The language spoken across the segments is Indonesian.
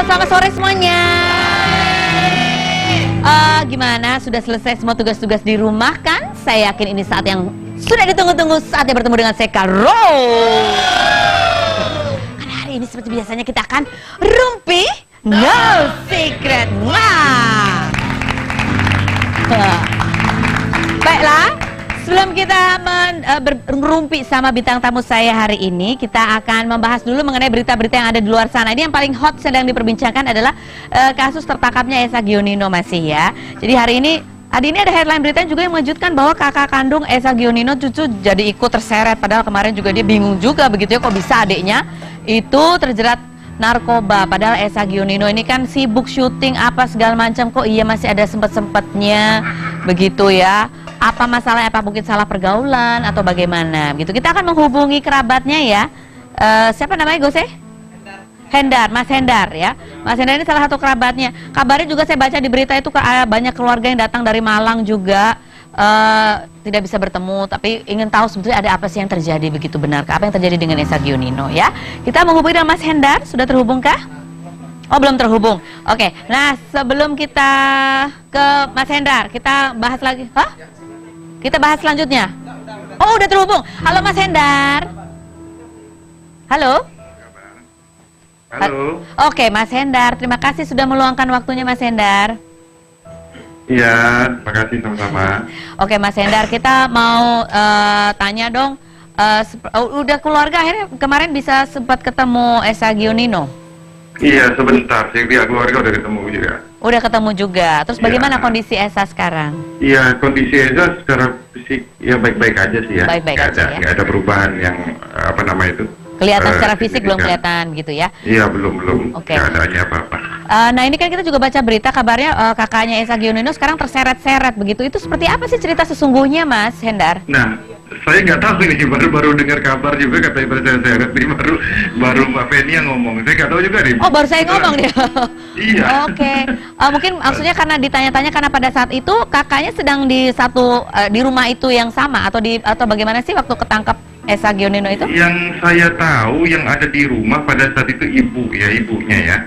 selamat sore semuanya. Gimana? Sudah selesai semua tugas-tugas di rumah kan? Saya yakin ini saat yang sudah ditunggu-tunggu, saatnya bertemu dengan saya, Karo. Karena hari ini seperti biasanya kita akan rumpi no secret. Wah. Baiklah, sebelum kita berumpi sama bintang tamu saya hari ini, kita akan membahas dulu mengenai berita-berita yang ada di luar sana. Ini yang paling hot sedang diperbincangkan adalah kasus tertangkapnya Eza Gionino masih ya. Jadi hari ini ada headline berita juga yang mengejutkan bahwa kakak kandung Eza Gionino cucu jadi ikut terseret. Padahal kemarin juga dia bingung juga begitu ya, kok bisa adiknya itu terjerat narkoba. Padahal Eza Gionino ini kan sibuk syuting apa segala macam, kok iya masih ada sempet-sempetnya begitu ya. Apa masalahnya, apa mungkin salah pergaulan atau bagaimana gitu. Kita akan menghubungi kerabatnya ya. Siapa namanya Gose? Hendar, Mas Hendar ya. Mas Hendar ini salah satu kerabatnya. Kabarnya juga saya baca di berita itu banyak keluarga yang datang dari Malang juga tidak bisa bertemu, tapi ingin tahu sebetulnya ada apa sih yang terjadi, begitu benarkah apa yang terjadi dengan Eza Gionino ya. Kita menghubungi dengan Mas Hendar, sudah terhubungkah? Oh, belum terhubung. Oke. Nah, sebelum kita ke Mas Hendar, kita bahas lagi. Hah? Kita bahas selanjutnya. Oh, udah terhubung. Halo Mas Hendar. Halo. Halo. Oke, Mas Hendar, terima kasih sudah meluangkan waktunya Mas Hendar. Iya, terima kasih sama-sama. Oke Mas Hendar, kita mau tanya dong, udah keluarga akhirnya kemarin bisa sempat ketemu Eza Gionino? Iya, sebentar, pihak keluarga udah ketemu juga. Udah ketemu juga, terus Iya. bagaimana kondisi Eza sekarang? Iya, kondisi Eza secara fisik ya baik-baik aja sih ya. Baik-baik aja ya. Nggak ada perubahan yang apa nama itu. Kelihatan secara fisik belum kelihatan gitu ya? Iya, belum. Oke. Nggak ada apa-apa. Nah ini kan kita juga baca berita kabarnya kakaknya Eza Gionino sekarang terseret-seret begitu. Itu seperti apa sih cerita sesungguhnya Mas Hendar? Nah, saya nggak tahu ini, baru dengar kabar juga katanya terseret. Ini baru Mbak Feni yang ngomong. Saya nggak tahu juga nih. Oh, baru saya ngomong dia. Iya. Oke. Mungkin maksudnya karena ditanya-tanya karena pada saat itu kakaknya sedang di di rumah itu yang sama atau bagaimana sih waktu ketangkap Eza Gionino itu? Yang saya tahu yang ada di rumah pada saat itu ibunya ya.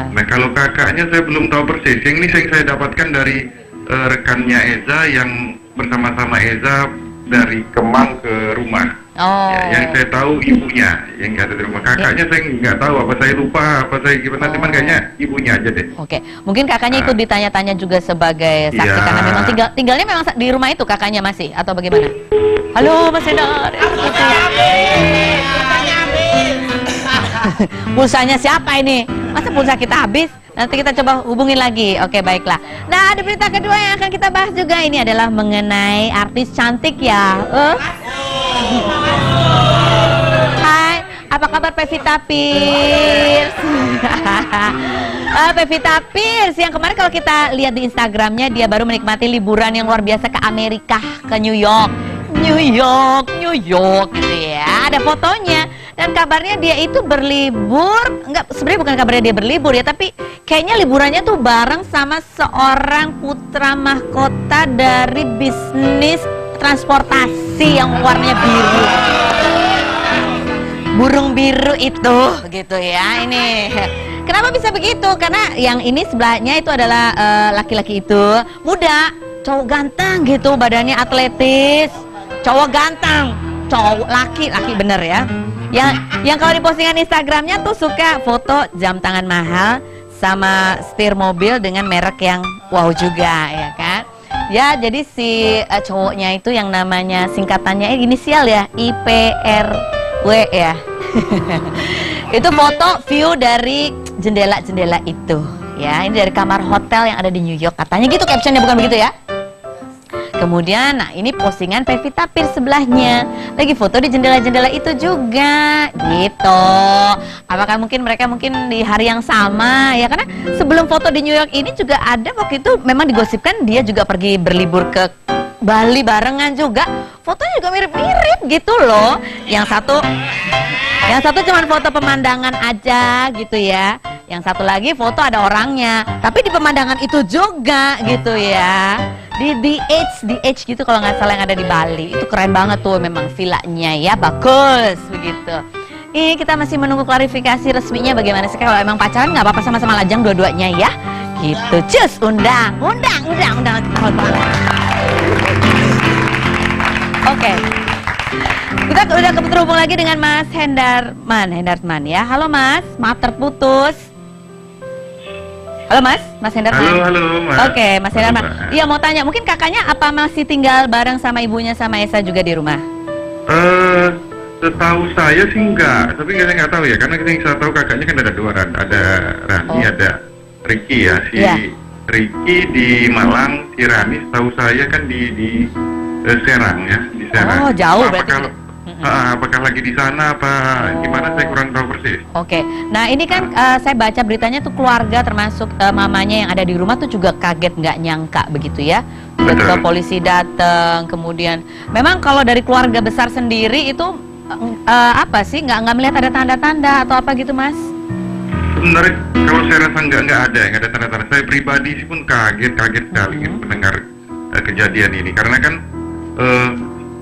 Nah, kalau kakaknya saya belum tahu persis. Yang ini saya dapatkan dari rekannya Eza yang bersama-sama Eza dari Kemang ke rumah. Oh. Ya, yang saya tahu ibunya yang ada di rumah. Kakaknya saya nggak tahu, apa saya lupa, apa saya gimana. Cuman kayaknya ibunya aja deh. Oke. Mungkin kakaknya ikut ditanya-tanya juga sebagai saksi karena memang tinggalnya memang di rumah itu kakaknya masih atau bagaimana? Halo Mas Hendar. Pulsanya siapa ini? Masa pulsa kita habis? Nanti kita coba hubungin lagi. Oke, baiklah. Nah, ada berita kedua yang akan kita bahas juga. Ini adalah mengenai artis cantik ya. Hai, apa kabar Pevita Pierce? Pevita Pierce yang kemarin kalau kita lihat di Instagramnya, dia baru menikmati liburan yang luar biasa ke Amerika, ke New York gitu ya. Ada fotonya dan kabarnya dia itu berlibur, sebenarnya bukan kabarnya dia berlibur ya, tapi kayaknya liburannya tuh bareng sama seorang putra mahkota dari bisnis transportasi yang warnanya biru. Burung biru itu gitu ya. Ini kenapa bisa begitu? Karena yang ini sebelahnya itu adalah laki-laki itu muda, cowok ganteng gitu, badannya atletis. Cowok ganteng, cowok laki bener ya. Yang kalau di postingan Instagramnya tuh suka foto jam tangan mahal sama setir mobil dengan merek yang wow juga ya kan. Ya jadi si cowoknya itu yang namanya singkatannya inisial ya, IPRW ya. Itu foto view dari jendela-jendela itu ya. Ini dari kamar hotel yang ada di New York katanya gitu captionnya, bukan begitu ya? Kemudian, nah ini postingan Pevita Pierce sebelahnya, lagi foto di jendela-jendela itu juga, gitu. Apakah mereka di hari yang sama ya? Karena sebelum foto di New York ini juga ada waktu itu memang digosipkan dia juga pergi berlibur ke Bali barengan juga. Fotonya juga mirip-mirip gitu loh. Yang satu cuma foto pemandangan aja gitu ya. Yang satu lagi foto ada orangnya, tapi di pemandangan itu juga gitu ya. Di DH gitu kalau nggak salah yang ada di Bali. Itu keren banget tuh memang villanya ya, bagus begitu. kita masih menunggu klarifikasi resminya bagaimana sih kalau emang pacaran nggak apa-apa sama-sama lajang dua-duanya ya. Gitu, cus, undang. Oke. Kita udah terhubung lagi dengan Mas Hendarman ya. Halo Mas, maaf terputus. Halo Mas Hendarman. Halo Mas. Oke, Mas Hendarman. Iya mau tanya, mungkin kakaknya apa masih tinggal bareng sama ibunya sama Esa juga di rumah? Setahu saya sih enggak, tapi saya nggak tahu ya, karena yang saya tahu kakaknya kan ada dua, ada Rani, ada Ricky ya. Si Ricky di Malang, si Rani setahu saya kan di Serang ya, di Serang. Oh, jauh berarti. Apakah lagi di sana apa gimana, saya kurang tahu persis. Oke. Nah ini kan saya baca beritanya tuh keluarga termasuk mamanya yang ada di rumah tuh juga kaget, nggak nyangka begitu ya. Ketika polisi datang, kemudian memang kalau dari keluarga besar sendiri itu apa sih, nggak melihat ada tanda-tanda atau apa gitu Mas? Sebenarnya kalau saya rasa nggak ada tanda-tanda. Saya pribadi sih pun kaget sekali mendengar kejadian ini, karena kan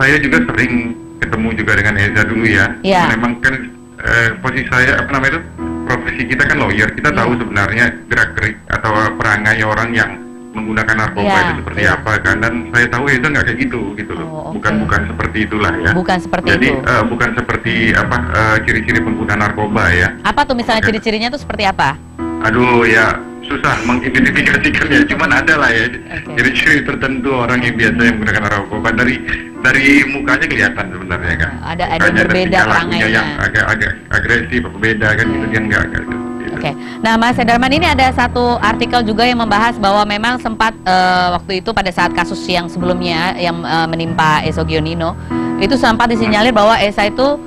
saya juga sering ketemu juga dengan Eza dulu ya. Memang kan posisi saya profesi kita kan lawyer, kita tahu sebenarnya gerak-gerik atau perangai orang yang menggunakan narkoba itu seperti apa kan, dan saya tahu Eza nggak kayak gitu loh. Bukan seperti itulah ya. Bukan seperti itu. Bukan seperti ciri-ciri pengguna narkoba ya. Apa tuh misalnya ciri-cirinya tuh seperti apa? Aduh ya, susah mengidentifikasikannya, cuman ada lah ya ciri-ciri tertentu orang yang biasa yang menggunakan narkoba. Dari mukanya kelihatan sebenarnya kan. Ada berbeda perangainya. Yang agak agresif, berbeda kan gitu, dia enggak gitu. Oke. Nah, Mas Hendarman, ini ada satu artikel juga yang membahas bahwa memang sempat waktu itu pada saat kasus yang sebelumnya yang menimpa Esa Gionino, itu sempat disinyalir bahwa Esa itu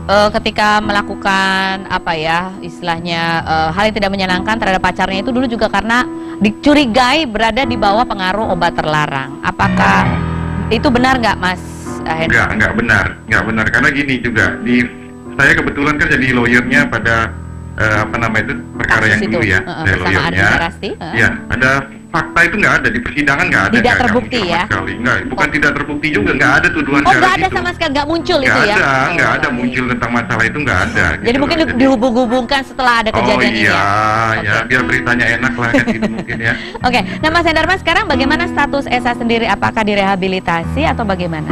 ketika melakukan apa ya istilahnya hal yang tidak menyenangkan terhadap pacarnya itu dulu juga karena dicurigai berada di bawah pengaruh obat terlarang. Apakah itu benar nggak Mas Hendarman? Nggak benar, karena gini juga, saya kebetulan kan jadi lawyernya pada perkara yang dulu ya, saya lawyernya. Ya, ada fakta itu nggak ada di persidangan, nggak ada. Tidak terbukti ya? Bukan tidak terbukti juga, nggak ada tuduhan. Oh, nggak ada sama sekali, nggak muncul itu ya? Nggak ada muncul tentang masalah itu, nggak ada. Jadi mungkin dihubung-hubungkan setelah ada kejadian ini ya? Ya, biar beritanya enak lah kan gitu mungkin ya. Oke, nah Mas Hendarman, sekarang bagaimana status Esa sendiri? Apakah direhabilitasi atau bagaimana?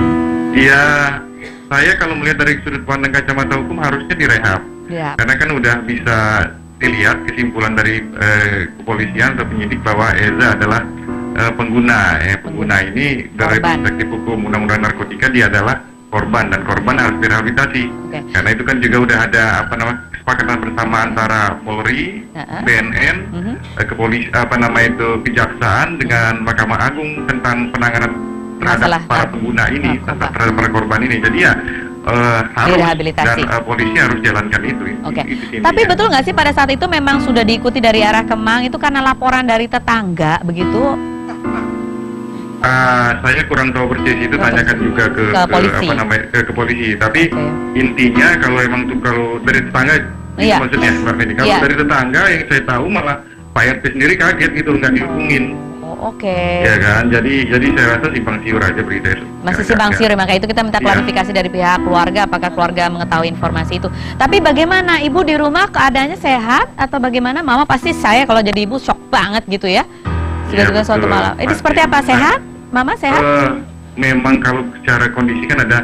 Iya, saya kalau melihat dari sudut pandang kacamata hukum harusnya direhab. Karena kan udah bisa dilihat kesimpulan dari kepolisian atau penyidik bahwa Eza adalah pengguna ini dari perspektif hukum undang-undang narkotika, dia adalah korban, dan korban harus direhabilitasi. Karena itu kan juga udah ada kesepakatan bersama antara Polri, BNN, kejaksaan dengan Mahkamah Agung tentang penanganan terhadap para pengguna ini, terhadap para korban ini. Jadi ya harus, dan polisi harus jalankan itu. Tapi betul nggak sih pada saat itu memang sudah diikuti dari arah Kemang itu karena laporan dari tetangga begitu? Saya kurang tahu persis itu, tanyakan juga ke polisi. Ke polisi. Tapi intinya kalau emang tuh kalau dari tetangga, maksudnya Mbak Medi, kalau dari tetangga yang saya tahu malah Pak RT sendiri kaget gitu, nggak dihubungin. Ya kan, jadi saya rasa simpang siur aja berita itu. Masih simpang siur, maka itu kita minta klarifikasi dari pihak keluarga, apakah keluarga mengetahui informasi itu. Tapi bagaimana, ibu di rumah keadaannya sehat atau bagaimana? Mama pasti, saya kalau jadi ibu shock banget gitu ya. Sudah suatu malam. Ini seperti apa, sehat? Mama sehat? Memang kalau secara kondisi kan ada,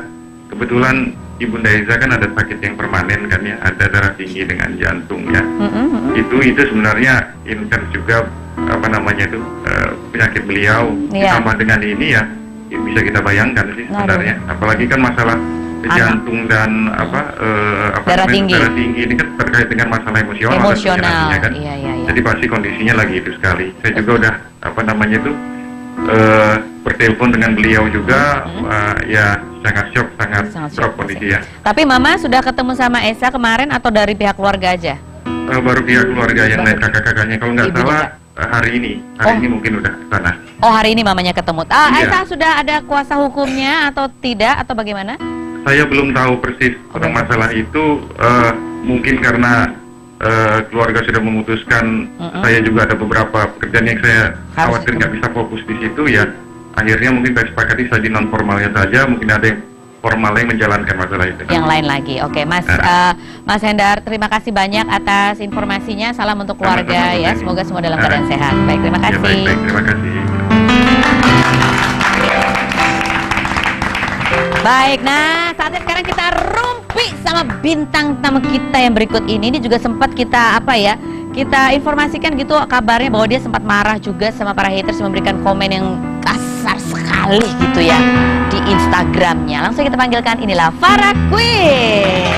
kebetulan Ibunda Eza kan ada sakit yang permanen kan ya, ada darah tinggi dengan jantung ya. Itu sebenarnya intens juga penyakit beliau, ditambah dengan ini ya bisa kita bayangkan sih sebenarnya. Apalagi kan masalah jantung dan darah tinggi ini kan terkait dengan masalah emosional kan. Jadi pasti kondisinya lagi itu sekali. Saya juga udah bertelepon dengan beliau juga, ya sangat shock, sangat shock kondisi ya. Tapi Mama sudah ketemu sama Esa kemarin atau dari pihak keluarga aja? Baru pihak keluarga yang lain, kakak-kakaknya kalau nggak salah hari ini mungkin udah ke sana. Oh, hari ini mamanya ketemu. Esa sudah ada kuasa hukumnya atau tidak atau bagaimana? Saya belum tahu persis tentang masalah itu. Mungkin karena keluarga sudah memutuskan, saya juga ada beberapa pekerjaan yang saya khawatir nggak bisa fokus di situ ya. Akhirnya mungkin saya sepakati saja non formalnya saja. Mungkin ada yang formalnya menjalankan masalah itu. Yang lain lagi. Oke, Mas Hendar, terima kasih banyak atas informasinya. Salam untuk keluarga ya. Semoga semua dalam keadaan sehat. Baik, terima kasih. Ya, baik, terima kasih. Baik, nah saatnya sekarang kita rumpi sama bintang tamu kita yang berikut ini. Ini juga sempat kita kita informasikan gitu kabarnya bahwa dia sempat marah juga sama para haters, memberikan komen yang kasar sekali gitu ya di Instagramnya. Langsung kita panggilkan, inilah Farah Queen.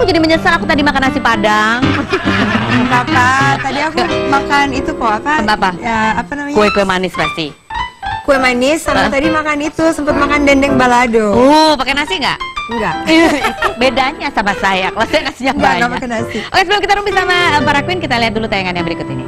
Aku jadi menyesal, aku tadi makan nasi padang. Apa? Tadi aku makan itu kok apa? Ya, apa namanya? Kue manis pasti. Kue manis sama tadi makan itu sempat makan dendeng balado. Pakai nasi nggak? Enggak. Itu bedanya sama saya. Kalau saya nasinya banyak. Enggak pakai nasi. Oke, sebelum kita rumpi sama Farah Queen, kita lihat dulu tayangan yang berikut ini.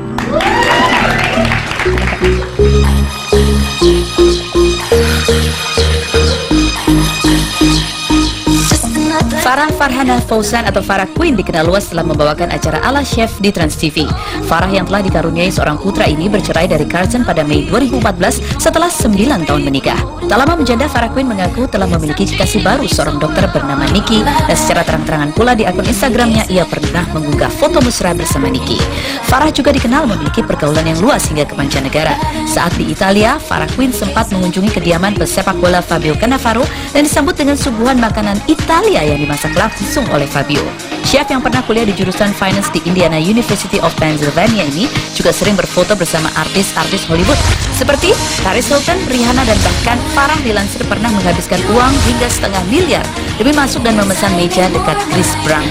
Farah Farhana Fauzan atau Farah Queen dikenal luas setelah membawakan acara ala chef di Trans TV. Farah yang telah dikaruniai seorang putra ini bercerai dari Carson pada Mei 2014 setelah 9 tahun menikah. Tak lama menjanda, Farah Queen mengaku telah memiliki kekasih baru, seorang dokter bernama Nikki, dan secara terang-terangan pula di akun Instagramnya ia pernah mengunggah foto mesra bersama Nikki. Farah juga dikenal memiliki pergaulan yang luas hingga ke mancanegara. Saat di Italia, Farah Queen sempat mengunjungi kediaman pesepak bola Fabio Cannavaro dan disambut dengan suguhan makanan Italia yang dimasak langsung oleh Fabio. Chef yang pernah kuliah di jurusan Finance di Indiana University of Pennsylvania ini juga sering berfoto bersama artis-artis Hollywood seperti Paris Hilton, Rihanna, dan bahkan Farah dilansir pernah menghabiskan uang hingga setengah miliar demi masuk dan memesan meja dekat Chris Brown.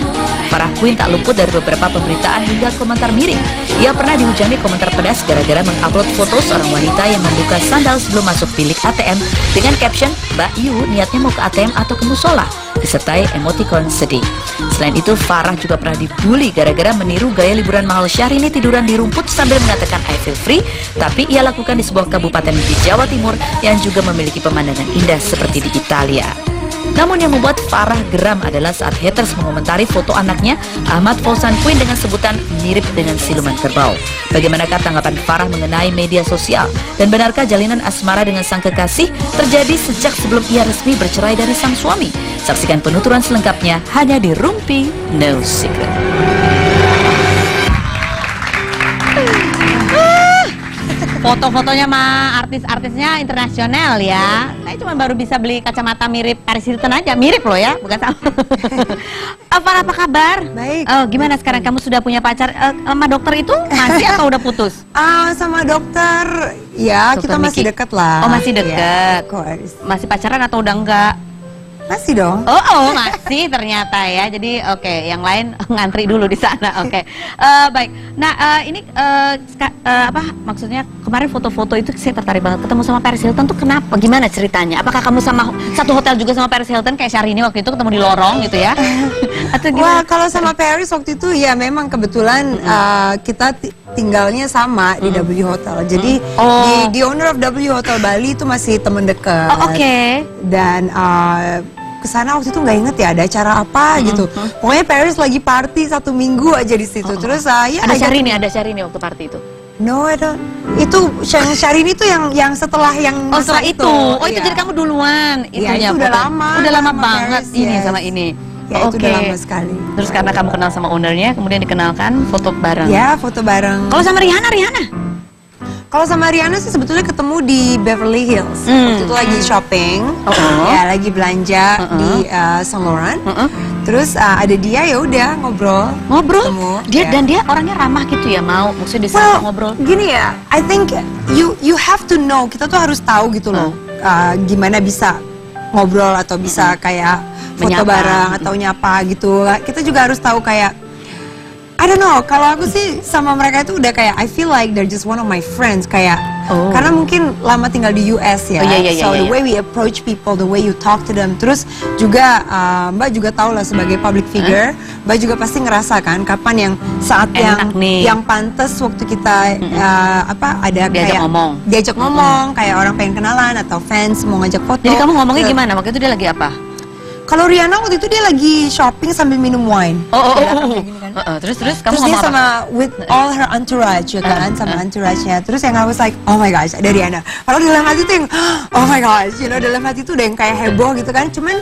Farah Queen tak luput dari beberapa pemberitaan hingga komentar miring. Ia pernah dihujani komentar pedas gara-gara mengupload foto seorang wanita yang membuka sandal sebelum masuk bilik ATM dengan caption, "Mbak Yu niatnya mau ke ATM atau ke musola?" disertai emoticon sedih. Selain itu, Farah juga pernah dibully gara-gara meniru gaya liburan mahal Syahrini tiduran di rumput sambil mengatakan I feel free, tapi ia lakukan di sebuah kabupaten di Jawa Timur yang juga memiliki pemandangan indah seperti di Italia. Namun yang membuat Farah geram adalah saat haters mengomentari foto anaknya Ahmad Fauzan Queen dengan sebutan mirip dengan siluman kerbau. Bagaimanakah tanggapan Farah mengenai media sosial? Dan benarkah jalinan asmara dengan sang kekasih terjadi sejak sebelum ia resmi bercerai dari sang suami? Saksikan penuturan selengkapnya hanya di Rumpi No Secret. Foto-fotonya mah artis-artisnya internasional ya. Saya cuma baru bisa beli kacamata mirip Paris Hilton aja. Mirip loh ya, bukan sama. Apa kabar? Baik. Gimana sekarang kamu sudah punya pacar? Sama dokter itu masih atau udah putus? Sama dokter, ya Dokter kita masih Niki. deket lah. Oh, masih deket. Ya, of course. Masih pacaran atau udah enggak? Masih dong. Oh, masih ternyata ya. Jadi oke, yang lain ngantri dulu di sana. Oke. Baik. Nah, ini maksudnya kemarin foto-foto itu saya tertarik banget ketemu sama Paris Hilton tuh kenapa? Gimana ceritanya? Apakah kamu sama satu hotel juga sama Paris Hilton kayak Syahrini waktu itu ketemu di lorong gitu ya? Atau gimana? Wah, kalau sama Paris waktu itu ya memang kebetulan kita tinggalnya sama di W Hotel. Jadi di owner of W Hotel Bali itu masih teman dekat. Oh, oke. Dan kesana waktu itu nggak inget ya ada acara apa gitu. Pokoknya Paris lagi party 1 minggu aja di situ. Terus ya ada Syahrini waktu party itu. No, I don't. Itu yang Syahrini itu yang setelah yang setelah masa itu. Oh, itu iya. jadi kamu duluan. Iya, Itunya itu udah foto. lama. Udah lama sama banget Paris, ini yes. sama ini. Ya, itu udah lama sekali. Terus karena kamu kenal sama ownernya, kemudian dikenalkan foto bareng. Ya, foto bareng. Kalau sama Rihanna? Kalau sama Rihanna sih sebetulnya ketemu di Beverly Hills. Waktu itu lagi shopping, ya lagi belanja di Saint Laurent. Terus ada dia, ya udah ngobrol. Ketemu, Dia ya. dan dia orangnya ramah gitu ya, mau maksudnya bisa ngobrol. Gini ya, I think you have to know, kita tuh harus tahu gitu loh, gimana bisa ngobrol atau bisa kayak foto Menyapa. bareng atau nyapa gitu. Kita juga harus tahu kayak I don't know, kalau aku sih sama mereka itu udah kayak I feel like they're just one of my friends kayak karena mungkin lama tinggal di US ya. So the way we approach people, the way you talk to them. Terus juga Mbak juga tahu lah sebagai public figure, Mbak juga pasti ngerasakan kapan yang saat yang pantas waktu kita ada diajak ngomong kayak orang pengen kenalan atau fans mau ngajak foto. Jadi kamu ngomongnya gimana? Waktu itu dia lagi apa? Kalau Rihanna waktu itu dia lagi shopping sambil minum wine. Terus kamu Terus dia ngomong sama with all her entourage ya kan, sama entourage-nya. Terus yang I was like, oh my gosh, ada Rihanna. Kalau dalam hati tuh yang, oh my gosh, dalam hati tuh udah yang kayak heboh gitu kan. Cuman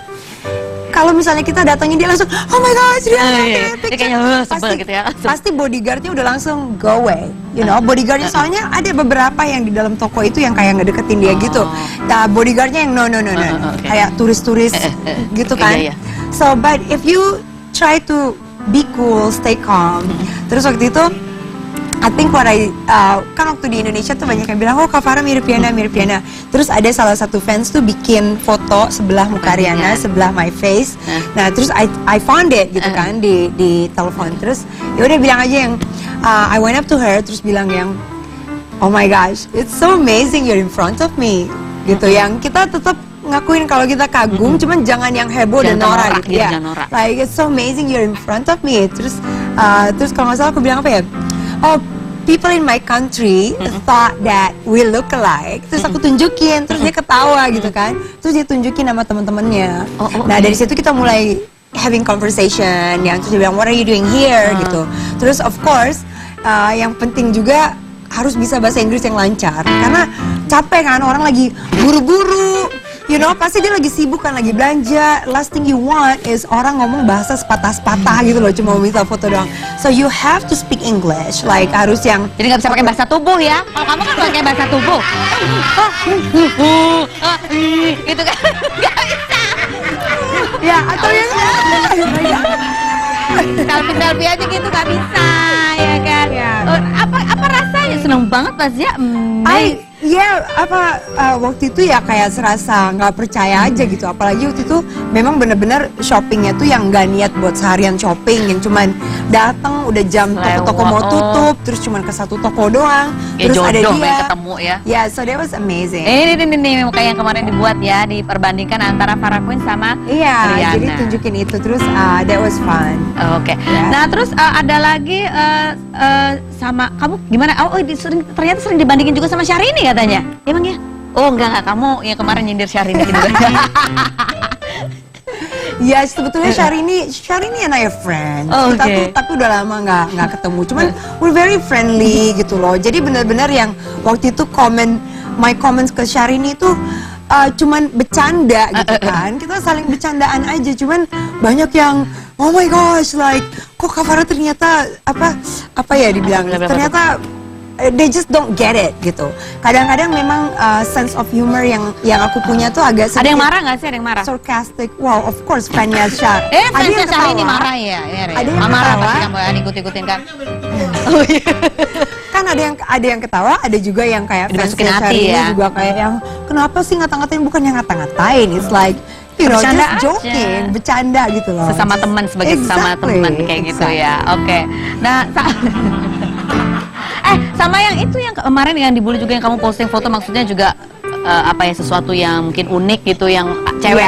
kalau misalnya kita datangin dia langsung, oh my gosh, Rihanna, dia kayaknya sebel gitu ya. Pasti bodyguardnya udah langsung go away, bodyguardnya soalnya ada beberapa yang di dalam toko itu yang kayak ngedeketin dia gitu. Nah, bodyguardnya yang no, kayak turis-turis gitu kan. So, but if you try to be cool, stay calm. Terus waktu itu, I think kan waktu di Indonesia tuh banyak yang bilang, oh Kak Farah mirip Rihanna. Terus ada salah satu fans tuh bikin foto sebelah muka Rihanna, sebelah my face. Nah terus I found it gitu kan di telepon. Terus ya udah bilang aja yang, I went up to her terus bilang yang, oh my gosh, it's so amazing you're in front of me. Gitu, yang kita tetap ngakuin kalau kita kagum, cuman jangan yang heboh dan norak gitu ya. Like it's so amazing you're in front of me. Terus kalau nggak salah aku bilang apa ya? Oh, people in my country thought that we look alike. Terus aku tunjukin, terus dia ketawa gitu kan. Terus dia tunjukin sama teman-temannya. Nah dari situ kita mulai having conversation. Yang terus dia bilang, what are you doing here gitu. Terus of course yang penting juga harus bisa bahasa Inggris yang lancar. Karena capek kan, orang lagi buru-buru. Pasti dia lagi sibuk kan, lagi belanja. Last thing you want is orang ngomong bahasa sepatah-sepatah gitu loh, cuma minta foto doang. So you have to speak English, like harus yang. Jadi nggak bisa pakai bahasa tubuh ya? Kalau kamu kan pakai bahasa tubuh. Gitu kan? Nggak bisa. Ya atau yang. Selfie aja gitu nggak bisa, ya kan? Apa rasanya? Seneng banget pas ya. Waktu itu ya kayak serasa nggak percaya aja gitu. Apalagi waktu itu memang bener-bener shoppingnya tuh yang nggak niat buat seharian shopping, yang cuman datang udah jam toko-toko mau tutup, terus cuman ke satu toko doang, ya, terus ada dia ketemu ya. Yeah, so that was amazing. Ini kayak yang kemarin dibuat ya, diperbandingkan antara Farah Queen sama Rihanna. Jadi tunjukin itu terus that was fun. Oke. Nah terus ada lagi sama kamu gimana? Ternyata sering dibandingin juga sama Syahrini katanya. Emang ya? Oh enggak, kamu yang kemarin nyindir Syahrini gitu. Ya sebetulnya Syahrini and I are friends. Kita tuh tapi udah lama nggak ketemu. Cuman we're very friendly gitu loh. Jadi benar-benar yang waktu itu my comments ke Syahrini itu cuman bercanda gitu kan. Kita saling bercandaan aja. Cuman banyak yang oh my gosh, like kok Kak Farah ternyata apa ya dibilang ternyata they just don't get it gitu. Kadang-kadang memang sense of humor yang aku punya tuh agak sedikit. Ada yang marah nggak sih? Ada yang marah? Sarcastic. Wow, of course fan-nya Syah. Fan-nya Syahrini marah ya. Ada yang marah ketawa. pasti kamu ikut-ikutin kan. Kan ada yang ketawa, ada juga yang kayak dimasukin fansnya hati Syahrini ya. juga kayak yang kenapa sih ngata-ngatain, bukan yang ngata-ngatain. It's like bercanda just joking, bercanda gitu loh. Sesama teman sebagai sesama teman kayak gitu ya. Oke. Nah, sama yang itu yang kemarin yang dibully juga yang kamu posting foto, maksudnya juga sesuatu yang mungkin unik gitu, yang cewek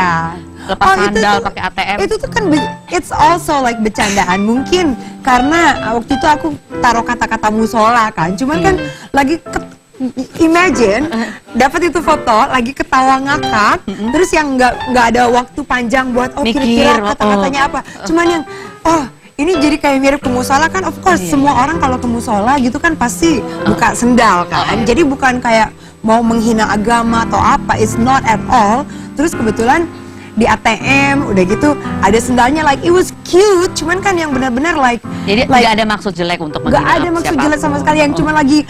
lepas sandal pakai ATM. Itu tuh kan it's also like bercandaan mungkin karena waktu itu aku taruh kata-kata musola kan. Cuman kan lagi imagine dapat itu foto lagi ketawa ngakak, terus yang nggak ada waktu panjang buat kira-kira kata-katanya apa. Cuman yang ini jadi kayak mirip ke musola kan, of course semua orang kalau ke musola gitu kan pasti buka sendal kan. Jadi bukan kayak mau menghina agama atau apa, it's not at all. Terus kebetulan di ATM udah gitu ada sendalnya, like it was cute, cuman kan yang benar-benar like jadi nggak ada maksud jelek untuk menghina. Nggak ada maksud jelek sama sekali, yang cuma lagi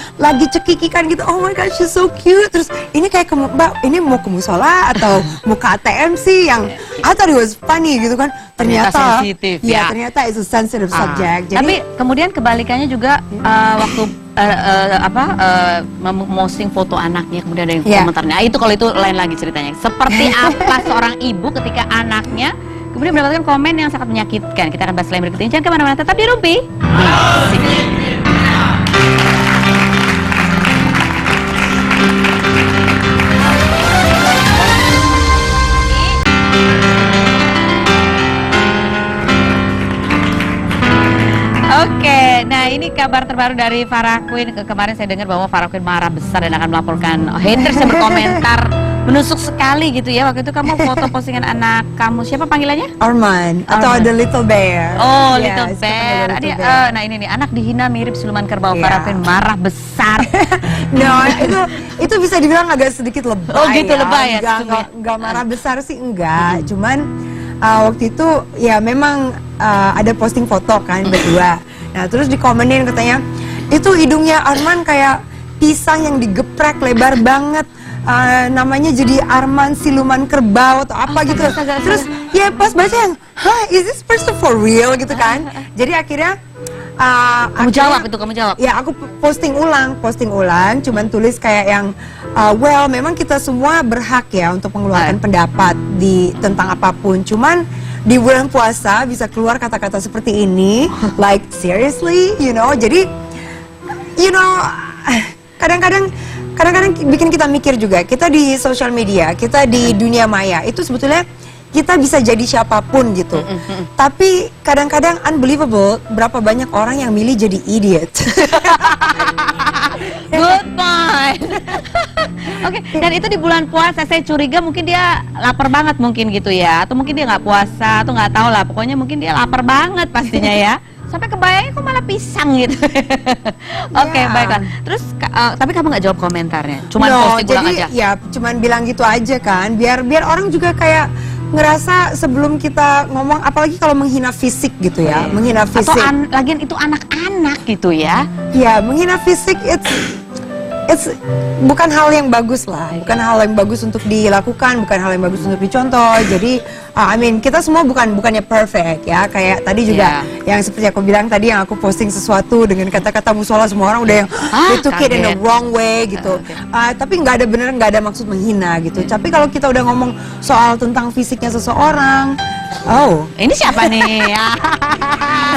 cekikikan gitu. Oh my gosh, she's so cute. Terus ini kayak Mbak, ini mau ke musola atau mau ke ATM sih, yang I thought it was funny gitu kan. Ternyata sensitif ternyata it's a sensitive subject. Jadi, tapi kemudian kebalikannya juga waktu memposting foto anaknya, kemudian ada yang komentarnya. Itu kalau itu lain lagi ceritanya. Seperti apa seorang ibu ketika anaknya kemudian mendapatkan komen yang sangat menyakitkan. Kita akan bahas lain berikut ini. Jangan kemana-mana, tetap di Rumpi. Oke, nah ini kabar terbaru dari Farah Queen. Kemarin saya dengar bahwa Farah Queen marah besar dan akan melaporkan haters yang berkomentar menusuk sekali gitu ya. Waktu itu kamu foto postingan anak kamu, siapa panggilannya? Arman atau The Little Bear. Oh, Yes, Little kita Bear. panggil Little Adik, Bear. nah ini nih, anak dihina mirip siluman kerbau. Iya. Parafen marah besar. No, itu bisa dibilang agak sedikit lebay. Oh, gitu, lebay ya, Enggak marah besar sih, enggak. Cuman waktu itu ya memang ada posting foto kan berdua. Nah, terus dikomenin katanya, itu hidungnya Arman kayak pisang yang digeprek lebar banget. Namanya jadi Arman siluman kerbau atau apa gitu. Terus ya pas baca yang, is this person for real gitu kan. Jadi akhirnya Kamu jawab itu, kamu jawab. Ya, aku posting ulang, cuman tulis kayak yang well, memang kita semua berhak ya untuk mengeluarkan pendapat tentang apapun. Cuman di bulan puasa bisa keluar kata-kata seperti ini, like seriously, you know. Jadi, you know, kadang-kadang bikin kita mikir juga. Kita di social media, kita di dunia maya, itu sebetulnya kita bisa jadi siapapun gitu. Tapi kadang-kadang unbelievable berapa banyak orang yang milih jadi idiot. Good point. Oke, dan itu di bulan puasa, saya curiga mungkin dia lapar banget mungkin gitu ya, atau mungkin dia nggak puasa atau nggak tahu lah, pokoknya mungkin dia lapar banget pastinya ya. Sampai kebayangnya kok malah pisang gitu. Oke, baiklah. Terus tapi kamu nggak jawab komentarnya, cuman posting ulang aja. Ya, cuman bilang gitu aja kan, biar orang juga kayak ngerasa sebelum kita ngomong, apalagi kalau menghina fisik gitu ya, menghina fisik. Atau lagian itu anak-anak gitu ya. Ya, menghina fisik it's bukan hal yang bagus lah, bukan hal yang bagus untuk dilakukan, bukan hal yang bagus untuk dicontoh. Jadi, I mean, kita semua bukannya perfect ya. Kayak tadi juga yang seperti aku bilang tadi, yang aku posting sesuatu dengan kata-kata musola, semua orang udah yang they took it in the wrong way gitu. Tapi nggak ada maksud menghina gitu. Tapi kalau kita udah ngomong soal tentang fisiknya seseorang, ini siapa nih?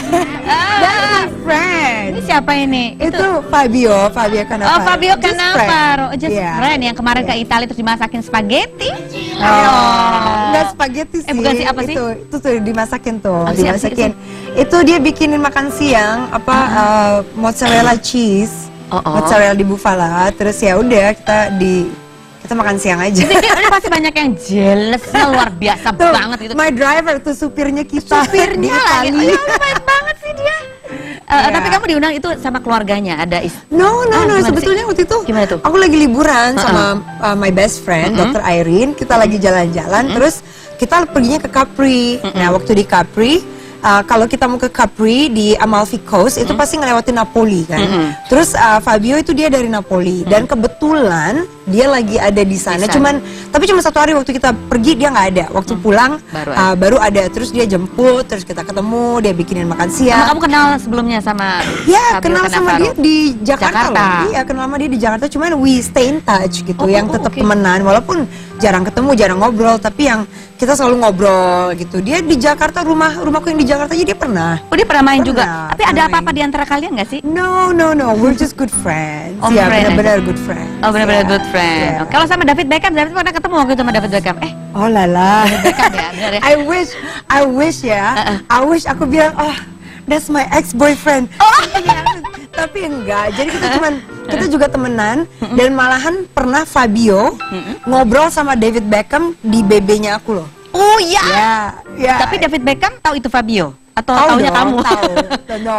that's my friend. Ini siapa ini? Itu Fabio Cannavaro. Oh, Fabio Cannavaro. Just Yeah. friend yang kemarin ke Italia terus dimasakin spaghetti. Nggak spaghetti sih. Bukan sih, apa sih? Itu tuh dimasakin tuh, Siap, dimasakin. Itu dia bikinin makan siang mozzarella cheese, mozzarella di Bufala. Terus ya udah kita makan siang aja. Ini pasti banyak yang jealousnya luar biasa Tuh, banget gitu. my driver tuh supirnya kita. Supirnya di lagi. Itali. Aduh, baik banget sih dia. Tapi kamu diundang itu sama keluarganya, ada No, gimana sebetulnya sih? waktu itu Gimana tuh? aku lagi liburan sama my best friend, Dr. Irene. Kita lagi jalan-jalan, terus kita perginya ke Capri. Nah, waktu di Capri, kalau kita mau ke Capri di Amalfi Coast, itu pasti ngelewatin Napoli kan. Terus Fabio itu dia dari Napoli, dan kebetulan dia lagi ada di sana. Tapi cuma 1 hari waktu kita pergi dia nggak ada. Waktu pulang baru ada. Terus dia jemput, terus kita ketemu, dia bikinin makan siang. Kamu kenal sebelumnya sama Ya, Fabio kenal sama Cannavaro? dia di Jakarta loh. Iya, kenal sama dia di Jakarta. Cuman we stay in touch gitu, yang tetap temenan. Walaupun jarang ketemu, jarang ngobrol, tapi yang kita selalu ngobrol gitu. Dia di Jakarta, rumahku yang di Jakarta aja dia pernah. Oh, dia pernah main juga. Tapi ada apa-apa di antara kalian nggak sih? No, we're just good friends. Oh, Ya, friend benar-benar good friends. Oh, benar-benar Ya, good friend. ya. Kalau sama David Beckham pernah ketemu waktu itu sama David Beckham? Oh lala. Beckham ya, benar ya? I wish ya. I wish aku bilang, that's my ex-boyfriend. Tapi enggak. Jadi kita juga temenan, dan malahan pernah Fabio ngobrol sama David Beckham di BB-nya aku loh. Oh iya. Ya. Tapi David Beckham tahu itu Fabio? Atau Tahu taunya dong, kamu?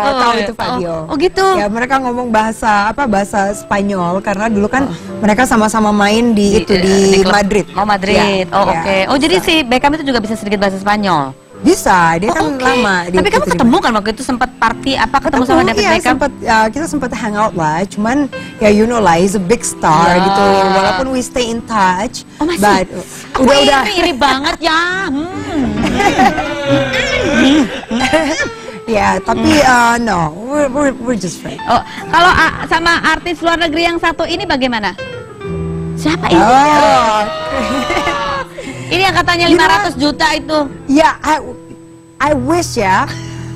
tahu itu Fabio. Oh gitu. Ya, mereka ngomong bahasa Spanyol karena dulu kan mereka sama-sama main di klub- Madrid. Oh, Madrid. Ya, Oh, ya, oke. Oh, jadi bisa. si Beckham itu juga bisa sedikit bahasa Spanyol. Bisa, dia kan oke. lama. Tapi kamu ketemu kan waktu itu sempat party apa ketemu sama David iya, Beckham? kita sempat hangout lah. Cuman ya you know lah, he's a big star Ya. gitu. Walaupun we stay in touch. Oh, masih? But udah. Iri banget ya. Ya, tapi no, we're just friends. Oh, kalau sama artis luar negeri yang satu ini bagaimana? Siapa ini? Ini yang katanya 500 juta itu. Ya, I wish ya.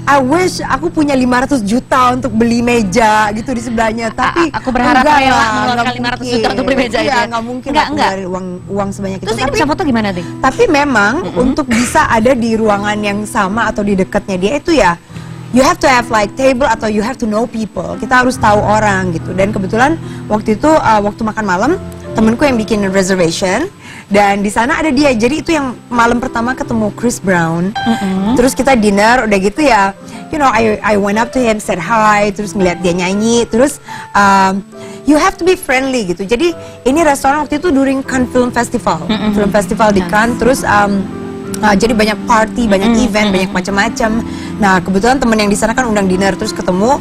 I wish aku punya 500 juta untuk beli meja gitu di sebelahnya. Tapi aku berharap enggak rela lah, mengeluarkan enggak 500 juta untuk beli meja itu. Iya, nggak mungkin Enggak, aku enggak. ngeluarin uang sebanyak itu. Terus ini bisa foto gimana deh? Tapi memang untuk bisa ada di ruangan yang sama atau di dekatnya dia itu ya, you have to have like table atau you have to know people. Kita harus tahu orang gitu. Dan kebetulan waktu itu waktu makan malam temenku yang bikin reservation, Dan di sana ada dia. Jadi itu yang malam pertama ketemu Chris Brown. Terus kita dinner, udah gitu ya. You know, I went up to him, said hi, terus ngeliat dia nyanyi, terus you have to be friendly gitu. Jadi ini restoran waktu itu during Cannes Film Festival, film festival di Cannes. Terus jadi banyak party, banyak event, banyak macam-macam. Nah kebetulan temen yang di sana kan undang dinner, terus ketemu.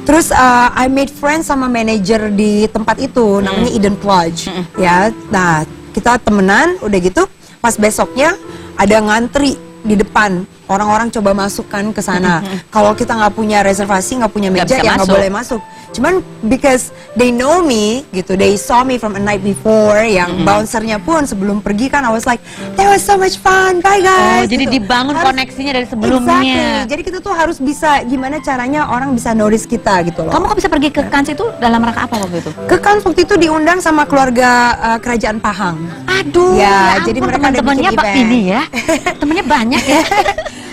Terus I made friends sama manajer di tempat itu, namanya Eden Plodge. Ya, nah kita temenan, udah gitu. Pas besoknya ada ngantri di depan, orang-orang coba masukkan ke sana. Kalau kita nggak punya reservasi, nggak punya meja, ya nggak boleh masuk. Cuman because they know me gitu, they saw me from a night before, yang bouncernya pun sebelum pergi kan I was like, that was so much fun, bye guys. Jadi gitu. dibangun koneksinya dari sebelumnya. Exactly. Jadi kita tuh harus bisa gimana caranya orang bisa notice kita gitu loh. Kamu kok bisa pergi ke Cannes itu dalam rangka apa waktu itu? Ke Cannes waktu itu diundang sama keluarga kerajaan Pahang. Aduh, ya jadi mereka ada bikin temennya event. Ini ya, temennya banyak ya.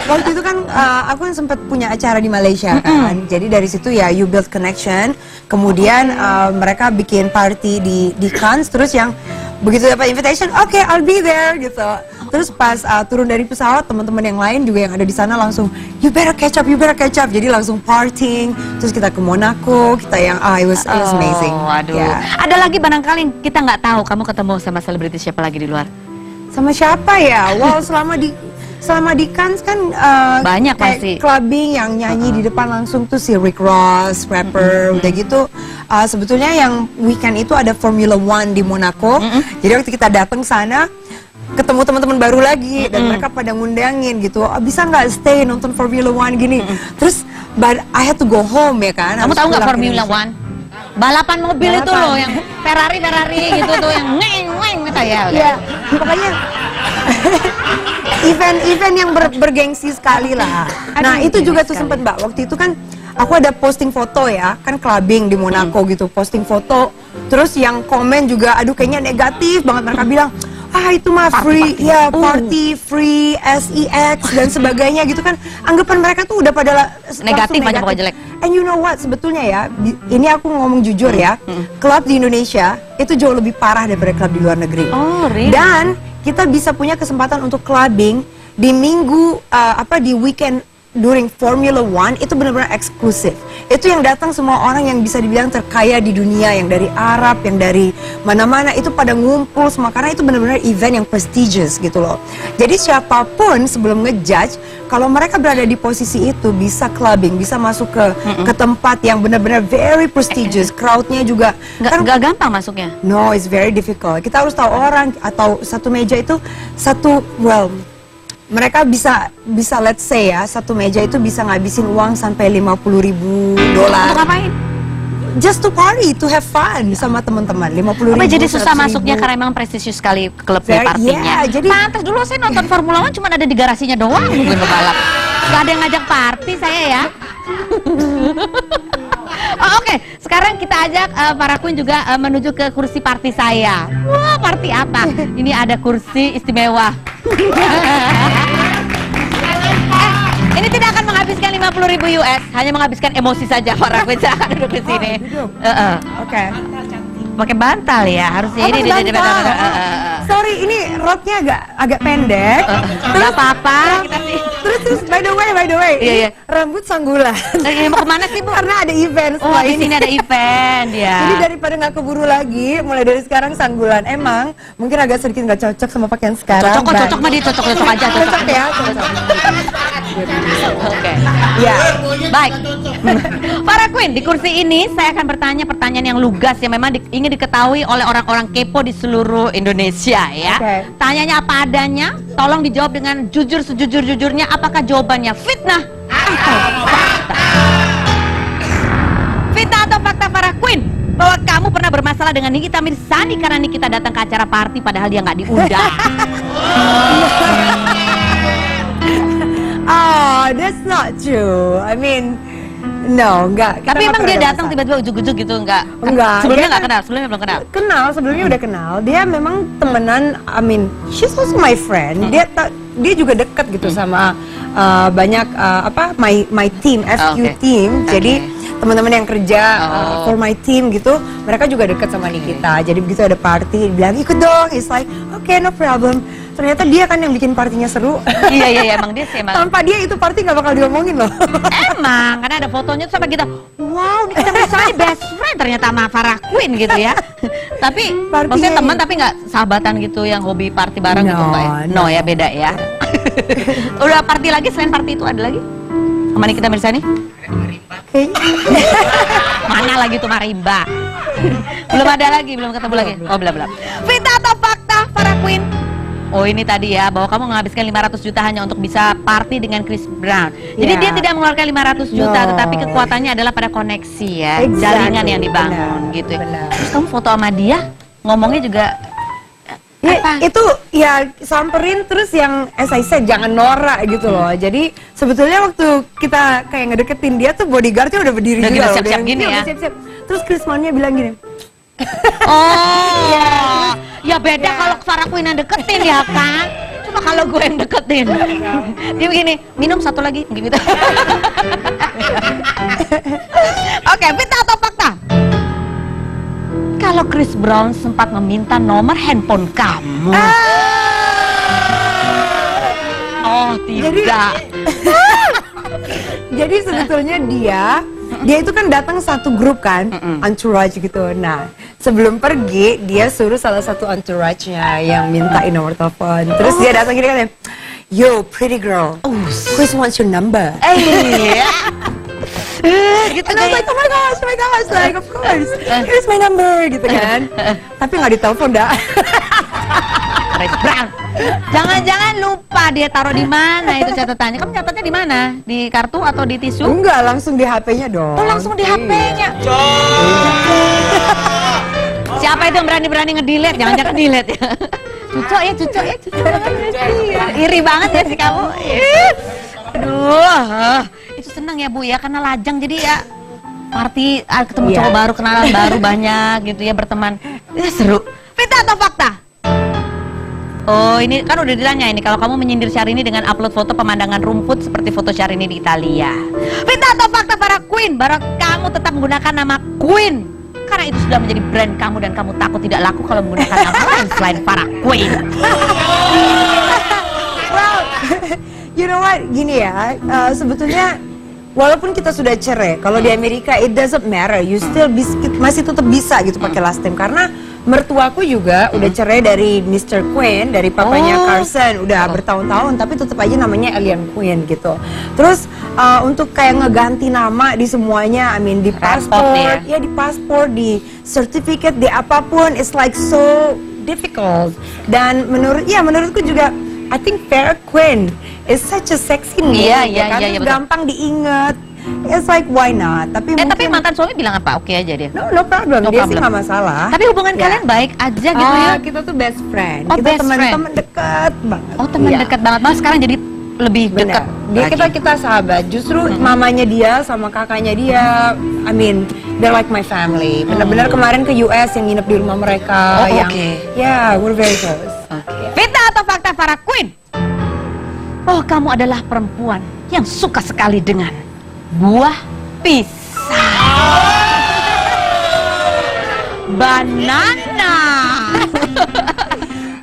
Waktu itu kan aku kan sempat punya acara di Malaysia kan, jadi dari situ ya you build connection. Kemudian mereka bikin party di Cannes, terus yang begitu dapat invitation, okay, I'll be there gitu. Terus pas turun dari pesawat, teman-teman yang lain juga yang ada di sana langsung you better catch up. Jadi langsung partying. Terus kita ke Monaco, kita yang it was amazing. Waduh. Yeah. Ada lagi barangkali kita nggak tahu kamu ketemu sama selebriti siapa lagi di luar? Sama siapa ya? Wow, selama di Cannes kan banyak kayak pasti clubbing yang nyanyi di depan langsung tuh si Rick Ross, rapper, udah gitu. Sebetulnya yang weekend itu ada Formula One di Monaco. Jadi waktu kita datang sana ketemu teman-teman baru lagi dan mereka pada ngundangin gitu, bisa nggak stay nonton Formula One gini. Terus but I had to go home ya kan. Kamu tahu nggak Formula One? Balapan mobil itu loh, yang Ferrari gitu tuh, yang ngeng gitu ya. Iya, pokoknya event yang bergengsi sekali lah. Nah itu juga tuh sempet Mbak, waktu itu kan aku ada posting foto ya, kan clubbing di Monaco gitu, posting foto. Terus yang komen juga, aduh kayaknya negatif banget, mereka bilang, itu mah free, ya party, free, SEX dan sebagainya gitu kan. Anggapan mereka tuh udah pada negatif, banyak pokoknya jelek. And you know what, sebetulnya ya, ini aku ngomong jujur ya, klub di Indonesia itu jauh lebih parah daripada klub di luar negeri. Oh, really? Dan kita bisa punya kesempatan untuk clubbing di minggu, di weekend during Formula One, itu benar-benar eksklusif. Itu yang datang semua orang yang bisa dibilang terkaya di dunia, yang dari Arab, yang dari mana-mana, itu pada ngumpul semua, karena itu benar-benar event yang prestigious gitu loh. Jadi siapapun sebelum ngejudge, kalau mereka berada di posisi itu, bisa clubbing, bisa masuk ke tempat yang benar-benar very prestigious, crowdnya juga nggak gampang masuknya. No, it's very difficult. Kita harus tahu orang, atau satu meja itu mereka bisa let's say ya, satu meja itu bisa ngabisin uang sampai $50,000. Untuk ngapain? Just to party, to have fun sama teman-teman. 50.000. Apa jadi susah masuknya karena memang prestisius sekali klubnya, partinya. Jadi pantas dulu saya nonton Formula One cuma ada di garasinya doang nungguin pebalap. Gak ada yang ngajak party saya ya. Oke, sekarang kita ajak para queen juga menuju ke kursi party saya. Wah, party apa? Ini ada kursi istimewa. Ini tidak akan menghabiskan 50.000 US, hanya menghabiskan emosi saja. Para queen silahkan duduk di sini. Oke. Pakai bantal ya, harusnya ini. Sorry, ini roknya agak pendek. Gak apa-apa. Terus by the way, iya. rambut sanggulan. Mau kemana sih Bu? Karena ada event. Oh, di sini ada event ya. Jadi daripada nggak keburu lagi, mulai dari sekarang sanggulan. Emang mungkin agak sedikit nggak cocok sama pakaian sekarang. Cocok mah cocok aja. Cocok ya. Oke. Ya. Baik. Para queen, di kursi ini saya akan bertanya pertanyaan yang lugas yang memang ingin diketahui oleh orang-orang kepo di seluruh Indonesia ya. Tanyanya apa adanya, tolong dijawab dengan jujur sejujur-jujurnya. Apakah jawabannya fitnah atau fakta? Fitnah atau fakta para queen? Bahwa kamu pernah bermasalah dengan Nikita Mirzani karena Nikita datang ke acara party padahal dia nggak diundang. Oh, that's not true. I mean, no, enggak. Tapi emang dia datang tiba-tiba ujuk-ujuk gitu, enggak? Enggak. Sebelumnya nggak kenal, sebelumnya belum kenal. Sebelumnya udah kenal. Dia memang temenan. I mean, she's also my friend. Dia juga dekat gitu sama banyak my team, FQ team. Jadi teman-teman yang kerja for my team gitu, mereka juga deket sama Nikita. Jadi begitu ada party, bilang ikut dong. It's like, okay, no problem. Ternyata dia kan yang bikin partinya seru. Iya, emang dia sih emang. Tanpa dia itu party nggak bakal diomongin loh. Emang, karena ada fotonya tuh sampai kita, wow, ini kita misalnya best friend ternyata sama Farah Queen gitu ya. Tapi, maksudnya teman tapi nggak sahabatan gitu yang hobi party bareng gitu Mbak ya? No ya, beda ya. Udah party lagi, selain party itu ada lagi? Sama Nikita Mirzani? Mana lagi tuh marimba? Belum ada lagi, belum ketemu lagi. Oh, belum. Fitnah atau fakta Farah Queen? Oh ini tadi ya, bahwa kamu menghabiskan 500 juta hanya untuk bisa party dengan Chris Brown. Jadi dia tidak mengeluarkan 500 juta, tetapi kekuatannya adalah pada koneksi ya, jaringan yang dibangun gitu ya. Terus kamu foto sama dia, ngomongnya juga apa? Itu ya samperin terus yang as I said, jangan norak gitu loh. Jadi sebetulnya waktu kita kayak ngedeketin dia tuh bodyguardnya udah berdiri juga, siap-siap gini ya. Siap-siap. Terus Chris Brownnya bilang gini. Oh, ya beda kalau Farah Queen yang deketin ya kan. Cuma kalau gue yang deketin, dia begini, minum satu lagi, gitu. Oke, fitnah atau fakta? Kalau Chris Brown sempat meminta nomor handphone kamu. Oh tidak. Jadi sebetulnya dia itu kan datang satu grup kan, entourage gitu. Nah, sebelum pergi dia suruh salah satu entourage-nya yang mintain nomor telepon. Terus dia datang gini kan, yo pretty girl, Chris wants your number. Gitu And I was like, oh my gosh, like of course, here's my number gitu kan. Tapi nggak ditelepon dah. Chris Brown. Jangan-jangan lupa dia taruh di mana itu catatannya. Kamu catatnya di mana? Di kartu atau di tisu? Enggak, langsung di HP-nya dong. Oh, langsung di HP-nya. Siapa itu yang berani-berani nge-delete? Jangan-jangan delete ya. Cucok ya. Iri banget ya sih kamu. Aduh, itu senang ya Bu ya, karena lajang jadi ya party, ketemu cowok baru, kenalan baru banyak gitu ya, berteman. Ya seru. Fitnah atau fakta? Oh ini kan udah ditanya ini, kalau kamu menyindir Syahrini dengan upload foto pemandangan rumput seperti foto Syahrini di Italia. Fitnah atau fakta Farah Queen? Bahwa kamu tetap menggunakan nama Queen karena itu sudah menjadi brand kamu dan kamu takut tidak laku kalau menggunakan nama lain selain Farah Queen. Well, you know what, gini ya, sebetulnya walaupun kita sudah cerai, kalau di Amerika it doesn't matter, you still masih tetap bisa gitu pakai last name, karena mertuaku juga udah cerai dari Mr. Queen, dari papanya Carson, udah bertahun-tahun, tapi tetap aja namanya Alien Queen gitu. Terus untuk kayak ngeganti nama di semuanya, I mean di paspor, ya di paspor, di certificate, di apapun, it's like so difficult. Dan menurutku juga, I think Farah Queen is such a sexy name, kan gampang diingat. It's like why not? Tapi mantan suami bilang apa? Oke aja dia. No problem. Dia sih nggak masalah. Tapi hubungan kalian baik aja gitu ya? Kita tuh best friend. Oh, kita teman-teman dekat banget. Oh, teman dekat banget. Malah sekarang jadi lebih dekat. Kita sahabat. Justru mamanya dia sama kakaknya dia, I mean, they're like my family. Benar-benar kemarin ke US yang nginep di rumah mereka. We're very close. Fitnah atau fakta Farah Queen? Oh, kamu adalah perempuan yang suka sekali dengan buah pisang. Banana.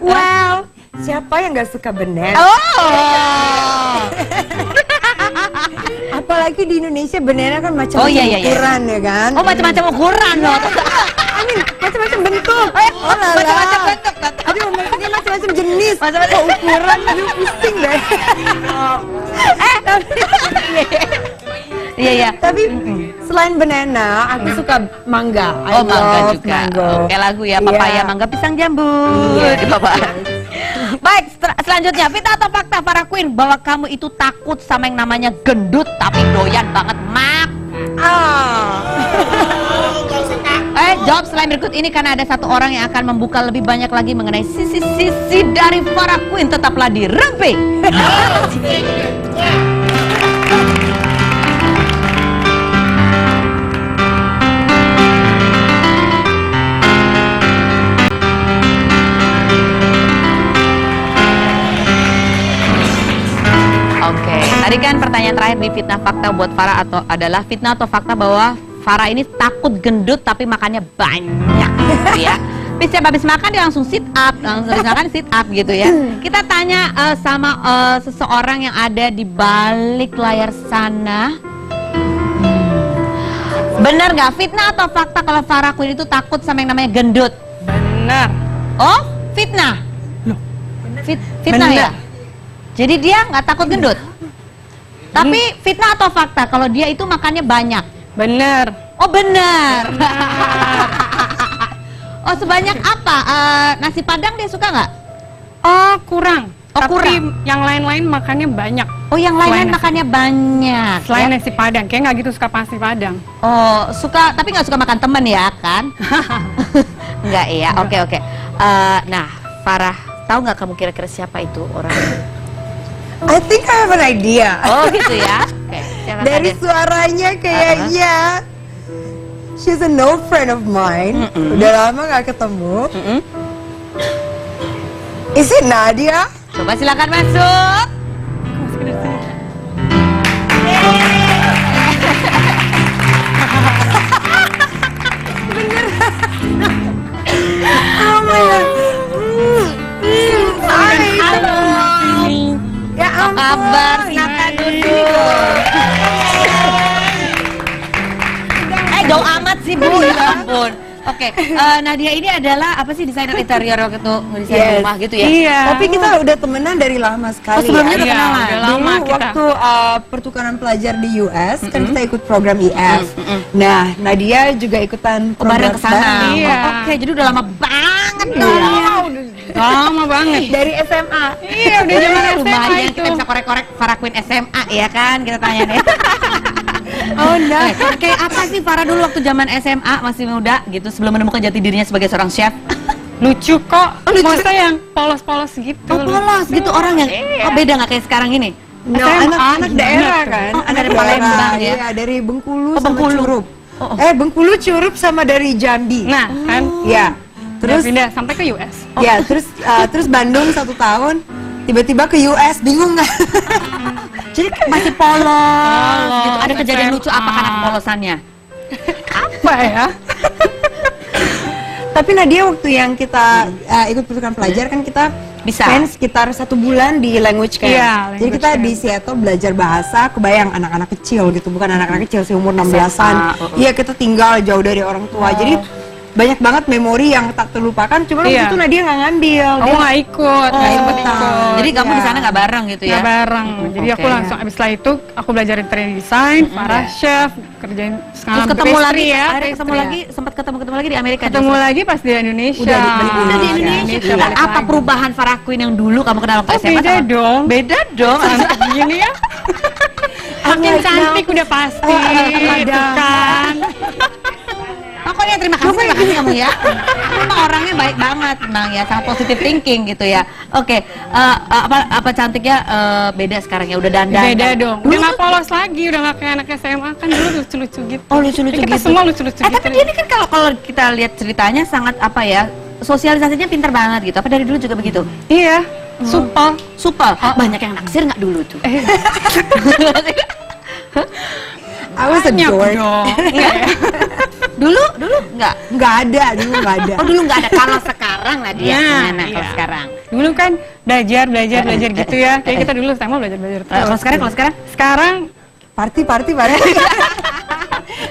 Well, siapa yang gak suka banana? Apalagi di Indonesia banana kan macam-macam ukuran ya kan? Oh, macam-macam ukuran loh. Macam-macam bentuk. Macam-macam bentuk. Aduh, maksudnya macam-macam jenis. Macam-macam ukuran, aduh pusing deh. Iya. Tapi selain banana, aku suka mangga. Mangga juga. Kayak lagu ya, papaya, mangga, pisang, jambu. Baik, selanjutnya fitnah atau fakta Farah Queen bahwa kamu itu takut sama yang namanya gendut tapi doyan banget mak. Jawab selain berikut ini karena ada satu orang yang akan membuka lebih banyak lagi mengenai sisi-sisi dari Farah Queen. Tetaplah di Rempe. Tadi kan pertanyaan terakhir di fitnah fakta buat Farah adalah fitnah atau fakta bahwa Farah ini takut gendut tapi makannya banyak gitu ya. Setiap habis makan dia langsung sit up, langsung habis makan sit up gitu ya. Kita tanya sama seseorang yang ada di balik layar sana. Benar nggak fitnah atau fakta kalau Farah Queen itu takut sama yang namanya gendut? Benar. Oh, fitnah. Fitnah ya. Jadi dia nggak takut gendut. Tapi fitnah atau fakta kalau dia itu makannya banyak? Benar. Oh benar. Oh sebanyak apa? Nasi padang dia suka nggak? Oh kurang. Oh, Tapi kurang. yang lain-lain makannya banyak. Oh yang lain-lain Selain makannya banyak. Selain ya? nasi padang, kayak nggak gitu suka nasi padang. Oh suka, tapi nggak suka makan temen ya kan? Nggak ya. Oke. Nah Farah, tahu nggak kamu kira-kira siapa itu orangnya? I think I have an idea. Oh gitu ya. Oke. Siapa Dari tadi? suaranya kayaknya she's an old friend of mine. Udah lama gak ketemu. Is it Nadia? Coba silakan masuk. Oh my god. Hai. Halo. Ya Apa ampun. kabar? Silakan duduk. Jauh amat sih Bu, ya ampun. Oke, Nadia ini adalah apa sih desainer interior waktu itu ngedesain rumah gitu ya? Iya. Tapi kita udah temenan dari lama sekali. Oh, sebelumnya udah ya. kenalan? Udah lama Dulu kita. waktu pertukaran pelajar di US kan kita ikut program IF. Nah, Nadia juga ikutan Bareng program ke sana. bareng. Iya. Oh, Oke, jadi udah lama banget dong. Lama banget. Dari SMA. Iya, udah zaman SMA Lumayan itu. kita bisa korek-korek Farah Queen SMA ya kan? Kita tanya deh. Oh, nah. Kayak apa sih Farah dulu waktu zaman SMA masih muda gitu sebelum menemukan jati dirinya sebagai seorang chef? Lucu kok. lucu. Maksudnya yang polos-polos gitu. Oh, polos gitu orang yang beda nggak kayak sekarang ini? No, SMA anak gimana daerah tuh? kan. Oh, anak dari Palembang ya? Iya, dari Bengkulu Oh, sama Bengkulu. Curup. Oh. Bengkulu, Curup sama dari Jambi. Nah, kan. Ya. Terus Terus pindah sampai ke US. ya, terus Bandung 1 tahun, tiba-tiba ke US, bingung nggak? Jadi masih polos gitu. Ada SMA. kejadian lucu apa karena kepolosannya? Apa ya? Tapi Nadia waktu yang kita ikut pertukaran pelajar kan kita Bisa. spend sekitar 1 bulan di language camp. Iya, Jadi language kita camp. di Seattle belajar bahasa, kebayang anak-anak kecil gitu, bukan anak-anak kecil sih umur 16-an. SMA, Iya, kita tinggal jauh dari orang tua. Jadi banyak banget memori yang tak terlupakan. Cuma waktu Iya. itu Nadia nggak ngambil. Aku Dia- nggak ikut, nggak sempet ikutan. ikut. Jadi kamu Iya. di sana nggak bareng gitu ya? Nggak bareng. Jadi aku Oke. langsung abis setelah itu aku belajar interior design, Farah chef, kerjain Terus sekarang ketemu pastry lagi, ya. akhirnya ketemu pastry. lagi, sempat ketemu lagi di Amerika. Ketemu justru. lagi pas di Indonesia. Udah di Indonesia. Iya. Lah, apa perubahan Farah Queen yang dulu kamu kenal waktu Oh, SMA? beda dong. Beda dong. Cantik gini ya. Makin like cantik udah pasti. Gitu kan. Pokoknya terima kasih kamu ya. Memang orangnya baik banget, memang ya, sangat positive thinking gitu ya. Oke, apa cantiknya beda sekarang ya, udah dandan. Beda dong. Dulu Udah nggak tuh- polos lagi, udah nggak kayak anak SMA kan dulu lucu-lucu gitu. Oh, lucu-lucu Kita gitu. semua lucu-lucu gitu. Tapi dia ini kan kalau kita lihat ceritanya sangat apa ya, sosialisasinya pintar banget gitu. Apa dari dulu juga begitu? Iya, supel. Supel. Banyak yang naksir nggak dulu tuh? I was a Banyak dork. dong. Dulu nggak. Nggak ada, dulu nggak ada. Oh dulu nggak ada. Kalau sekarang lah dia Nah, gimana kalau iya. sekarang? Dulu kan belajar gitu ya. Kayak kita dulu sama belajar terus. Kalau sekarang Sekarang Party.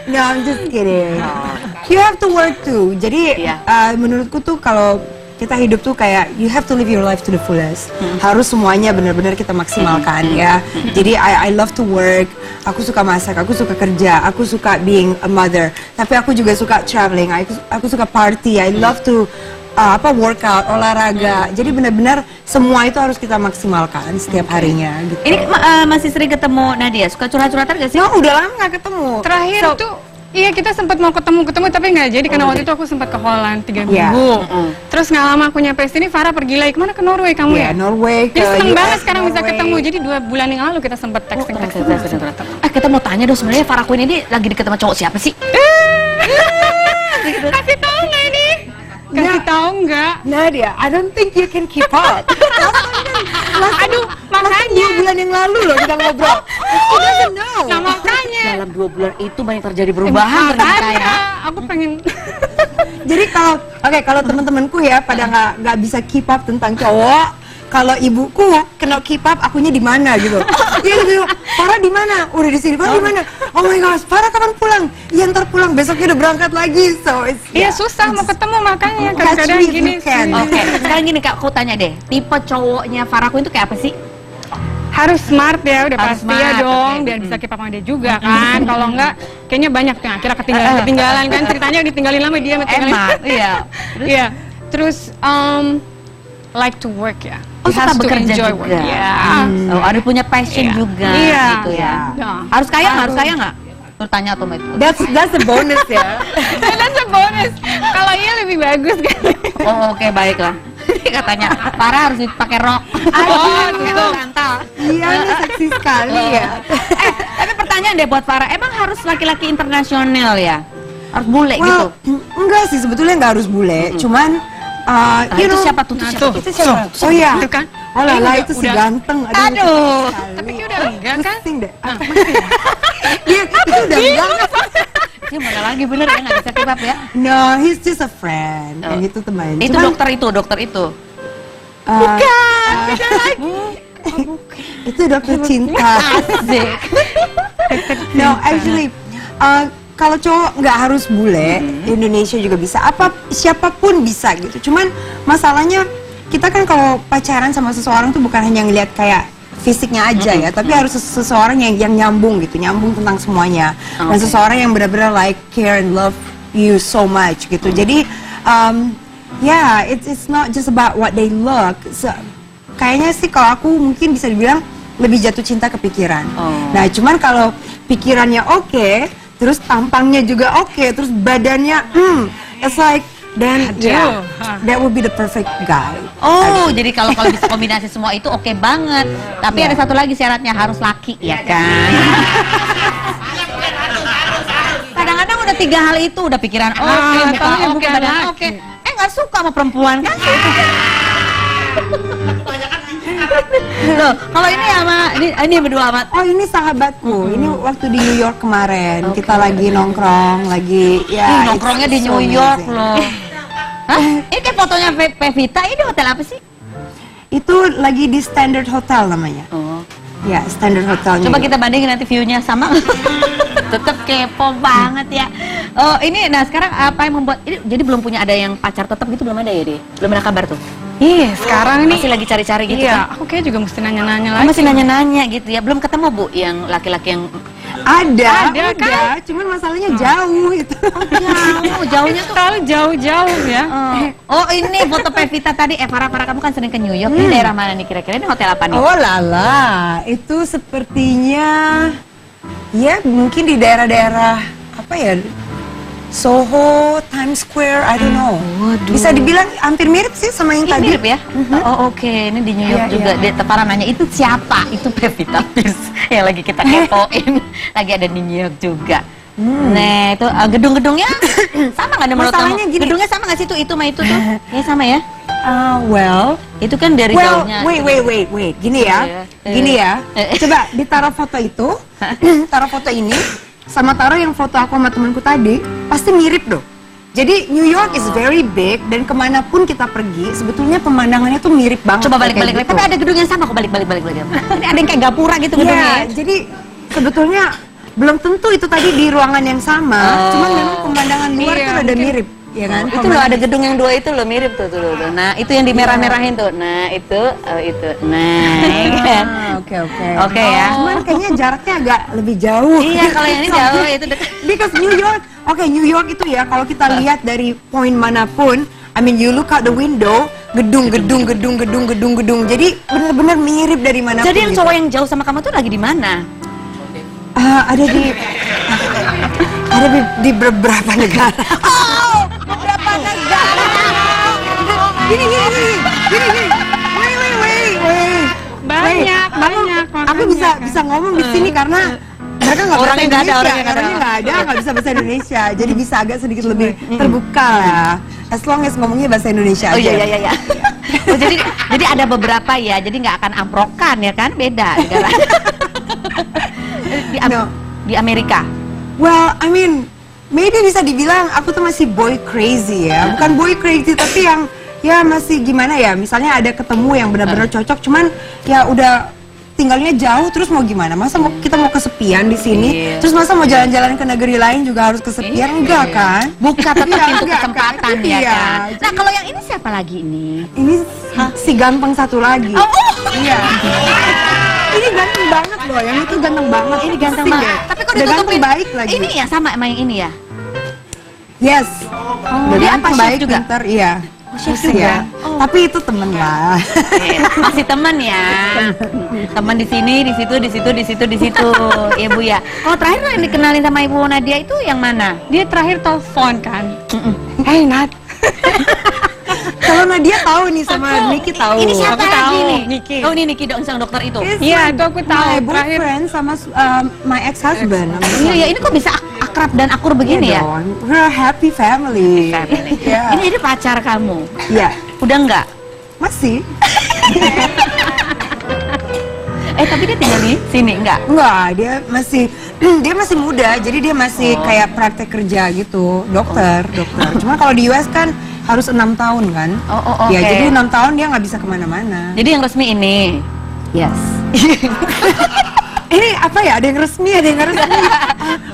No, I'm just kidding. You have to work too. Jadi Iya. menurutku tuh kalau kita hidup tuh kayak you have to live your life to the fullest. Harus semuanya benar-benar kita maksimalkan ya. Jadi I love to work. Aku suka masak, aku suka kerja, aku suka being a mother. Tapi aku juga suka traveling. Aku suka party. I love to workout, olahraga. Jadi benar-benar semua itu harus kita maksimalkan setiap harinya gitu. Ini masih sering ketemu Nadia. Suka curhat-curhatan gak sih? No, udah lama nggak ketemu. terakhir So- tuh iya kita sempat mau ketemu tapi nggak jadi karena waktu itu aku sempat ke Holland 3 Iya. minggu. Terus nggak lama aku nyampe sini Farah pergi lagi kemana ke Norway kamu Iya, ya? Norway ke Jadi seneng US, banget sekarang bisa Norway. ketemu. Jadi 2 bulan yang lalu kita sempat texting. Kita mau tanya dong sebenarnya Farah Queen ini lagi deket sama cowok siapa sih? Kasih tahu nggak ini? Kasih tahu nggak? Nadia, I don't think you can keep up. Aduh, Makanya 2 bulan yang lalu loh kita ngobrol. She doesn't know. Nah makanya. Dalam 2 bulan itu banyak terjadi perubahan ternyata ya. Aku pengen. Jadi kalau teman-temanku ya pada nggak bisa keep up tentang cowok, kalau ibuku kena keep up, akunya di mana gitu. Iya gitu. Farah di mana? Udah di sini. Farah di mana? Oh my gosh, Farah kapan pulang? Iya ntar pulang, besoknya udah berangkat lagi. So Iya susah mau ketemu makanya kadang-kadang Catch me if gini. you can. Oke, sekarang gini Kak, aku tanya deh, tipe cowoknya Farah Queen itu kayak apa sih? Harus smart ya, udah Harus pasti ya smart, dong, oke. biar bisa keep up sama dia juga kan. Kalau enggak, kayaknya banyak yang akhirnya ketinggalan kan, ceritanya ditinggalin lama dia ketinggalin. Emang, iya. Terus? Iya. Terus like to work ya. Oh, He suka has to bekerja enjoy juga. work. Iya. Oh, ada punya passion Iya. juga Iya. gitu ya. Iya. Harus kaya nggak? Harus kaya nggak? Tuh tanya tuh sama itu. That's a bonus ya. That's a bonus. Kalau iya lebih bagus kan. Oh, oke, baiklah. Katanya Farah harus pakai rok. Oh, gitu. Rantal. Iya, ini seksi sekali ya. Tapi pertanyaan deh buat Farah, emang harus laki-laki internasional ya? Harus bule gitu? Enggak sih, sebetulnya nggak harus bule. Cuman, Nah, you itu know, siapa tuh? itu siapa? Oh iya. Itu kan. Oh lah, Udah- itu si udah- ganteng. Aduh. Tapi dia udah enggak kan? Pusing deh. Iya, itu udah enggak. Ini mana lagi bener ya, nggak bisa kebab ya? No, he's just a friend. Oh. Yang itu teman. Itu Cuman, dokter itu. bukan, beda lagi. Itu dokter cinta. Asik. No, actually, kalau cowok nggak harus bule, Indonesia juga bisa. Siapapun bisa gitu. Cuman masalahnya kita kan kalau pacaran sama seseorang tuh bukan hanya ngelihat kayak fisiknya aja ya, tapi harus seseorang yang nyambung gitu, nyambung tentang semuanya. Dan seseorang yang benar-benar like care and love you so much gitu. Jadi, yeah, it's not just about what they look. Kayaknya sih kalau aku mungkin bisa dibilang lebih jatuh cinta ke pikiran. Nah, cuman kalau pikirannya oke, terus tampangnya juga oke, terus badannya, it's like then yeah, that would be the perfect guy. Oh, jadi kalau bisa kombinasi semua itu oke banget. Tapi ada satu lagi syaratnya, harus laki ya kan? Kadang-kadang udah 3 hal itu, udah pikiran oke, muka taunya oke, bukan badan laki. oke. Nggak suka sama perempuan kan? Loh, kalau ini sama ini berdua amat. Oh, ini sahabatku. Ini waktu di New York kemarin. Kita lagi nongkrong, lagi ya. Nongkrongnya di it's New so York amazing. loh. Hah? Ini kayak fotonya Pevita, ini hotel apa sih? Itu lagi di Standard Hotel namanya. Oh. Ya, Standard Hotelnya. Coba kita bandingin nanti view-nya sama. Tetep kepo banget ya. Oh, ini nah sekarang apa yang membuat ini jadi belum punya ada yang pacar tetap gitu, belum ada ya, deh? Belum ada kabar tuh. Iya, sekarang ini Masih lagi cari-cari gitu iya, kan? aku kayak juga mesti nanya-nanya Oh, lagi. masih nanya-nanya gitu ya. Belum ketemu Bu yang laki-laki yang ada kan? cuman masalahnya jauh itu. jauhnya tuh. Terlalu jauh-jauh ya. Oh, ini foto Pevita tadi. Farah kamu kan sering ke New York. Ini daerah mana nih kira-kira? Ini hotel apa nih? Oh lala, itu sepertinya ya mungkin di daerah-daerah apa ya? Soho, Times Square, I don't know. Bisa dibilang hampir mirip sih sama yang tadi. Mirip ya? Oh oke, ini di New York Iya, juga. iya. Dia Farah nanya, itu siapa? Itu Pevita Pierce yang lagi kita kepoin. Lagi ada di New York juga. Nah, itu gedung-gedungnya sama nggak menurut kamu? Masalahnya gini. Gedungnya sama nggak sih itu sama itu tuh? Ya sama ya? Well, Itu kan dari well, jauhnya. wait, gini ya, Iya. gini ya. Coba ditaruh foto itu, taruh foto ini, sama taruh yang foto aku sama temanku tadi, pasti mirip dong. Jadi New York is very big dan kemanapun kita pergi, sebetulnya pemandangannya tuh mirip banget. Coba kayak balik-balik. gitu. Tapi ada gedung yang sama kok balik-balik. Ini ada yang kayak gapura gitu Iya, gedungnya ya? jadi sebetulnya belum tentu itu tadi di ruangan yang sama, cuman memang pemandangan luar Iya, tuh ada mungkin. mirip, ya kan? Itu loh ada gedung yang 2 itu loh mirip tuh. Nah, itu yang dimerah-merahin tuh. Nah, itu. Nah, kan. Oke. Oke ya. Cuman kayaknya jaraknya agak lebih jauh. Iya, kalau yang ini jauh itu dekat. Because New York, New York itu ya kalau kita lihat dari poin manapun, I mean you look out the window, gedung. Jadi benar-benar mirip dari manapun. Jadi yang gitu. cowok yang jauh sama kamu tuh lagi di mana? Ada di beberapa negara. Oh, beberapa negara. Gini. Wait. Banyak. Aku bisa ngomong di sini karena mereka nggak bahasa Orangnya nggak ada, Indonesia, orangnya nggak ada, nggak bisa bahasa Indonesia, jadi bisa agak sedikit lebih terbuka lah. As long as ngomongnya bahasa Indonesia Oh aja. iya. Oh, jadi ada beberapa ya, jadi nggak akan amprokan ya kan, beda negara. No. Di Amerika. Well, I mean, maybe bisa dibilang aku tuh masih boy crazy ya. Bukan boy crazy tapi yang ya masih gimana ya. Misalnya ada ketemu yang benar-benar cocok, cuman ya udah tinggalnya jauh, terus mau gimana? Masa kita mau kesepian di sini? Terus masa mau jalan-jalan ke negeri lain juga harus kesepian? Enggak kan? Buka tetap Iya, pintu enggak kesempatan kan? ya Iya. kan. Nah kalau yang ini siapa lagi ini? Ini si ganteng satu lagi. Oh. Iya. Ini ganteng banget loh, yang itu ganteng banget. Ini ganteng Pusing banget. deh. Tapi kok Udah ditutupin? ganteng baik lagi. Ini ya sama emang yang ini ya. Yes. Udah dia ganteng apa, chef baik, juga? pintar, iya. chef Pusing juga? ya. Tapi itu temen lah. Masih teman ya. Teman di sini, di situ, di situ, di situ, di situ. Ya Bu ya. Kalau terakhir yang dikenalin sama Ibu Nadia itu yang mana? Dia terakhir telepon kan. Hey Nat. Kalau Nadia tahu nih sama Niki tahu. Ini siapa Aku lagi tahu, nih? Niki. Oh ini Niki dong, sang dokter itu. Iya, itu aku tahu. My Terakhir boyfriend sama my ex-husband. Iya, ya, ini kok bisa akrab dan akur begini ya? We're a happy family. Iya. Ini pacar kamu? Iya. Udah enggak? Masih? Tapi dia tinggal di sini enggak? Enggak, dia masih muda, jadi dia masih kayak praktek kerja gitu, dokter. Cuma kalau di US kan harus 6 tahun kan? Ya, oke. jadi 6 tahun dia nggak bisa kemana-mana. Jadi yang resmi ini? Yes. Ini apa ya? Ada yang resmi, ada yang nggak resmi.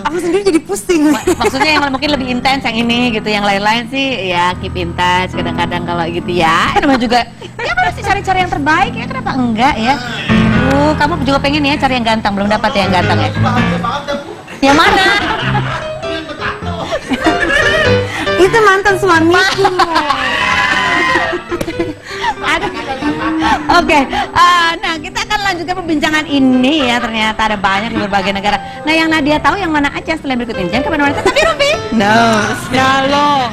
Aku sendiri jadi pusing. Maksudnya yang mungkin lebih intens yang ini gitu, yang lain-lain sih ya keep in touch kadang-kadang kalau gitu ya. Namanya juga ya kan mesti cari-cari yang terbaik ya, kenapa enggak ya? Kamu juga pengen ya cari yang ganteng, belum dapat ya yang ganteng ya? Yang mana? Itu mantan suamiku. Oke, nah kita akan lanjutkan perbincangan ini ya, ternyata ada banyak di berbagai negara. Nah yang Nadia tahu yang mana aja selain berikut ini, jangan kemana-mana, tapi Ruby. No. Halo.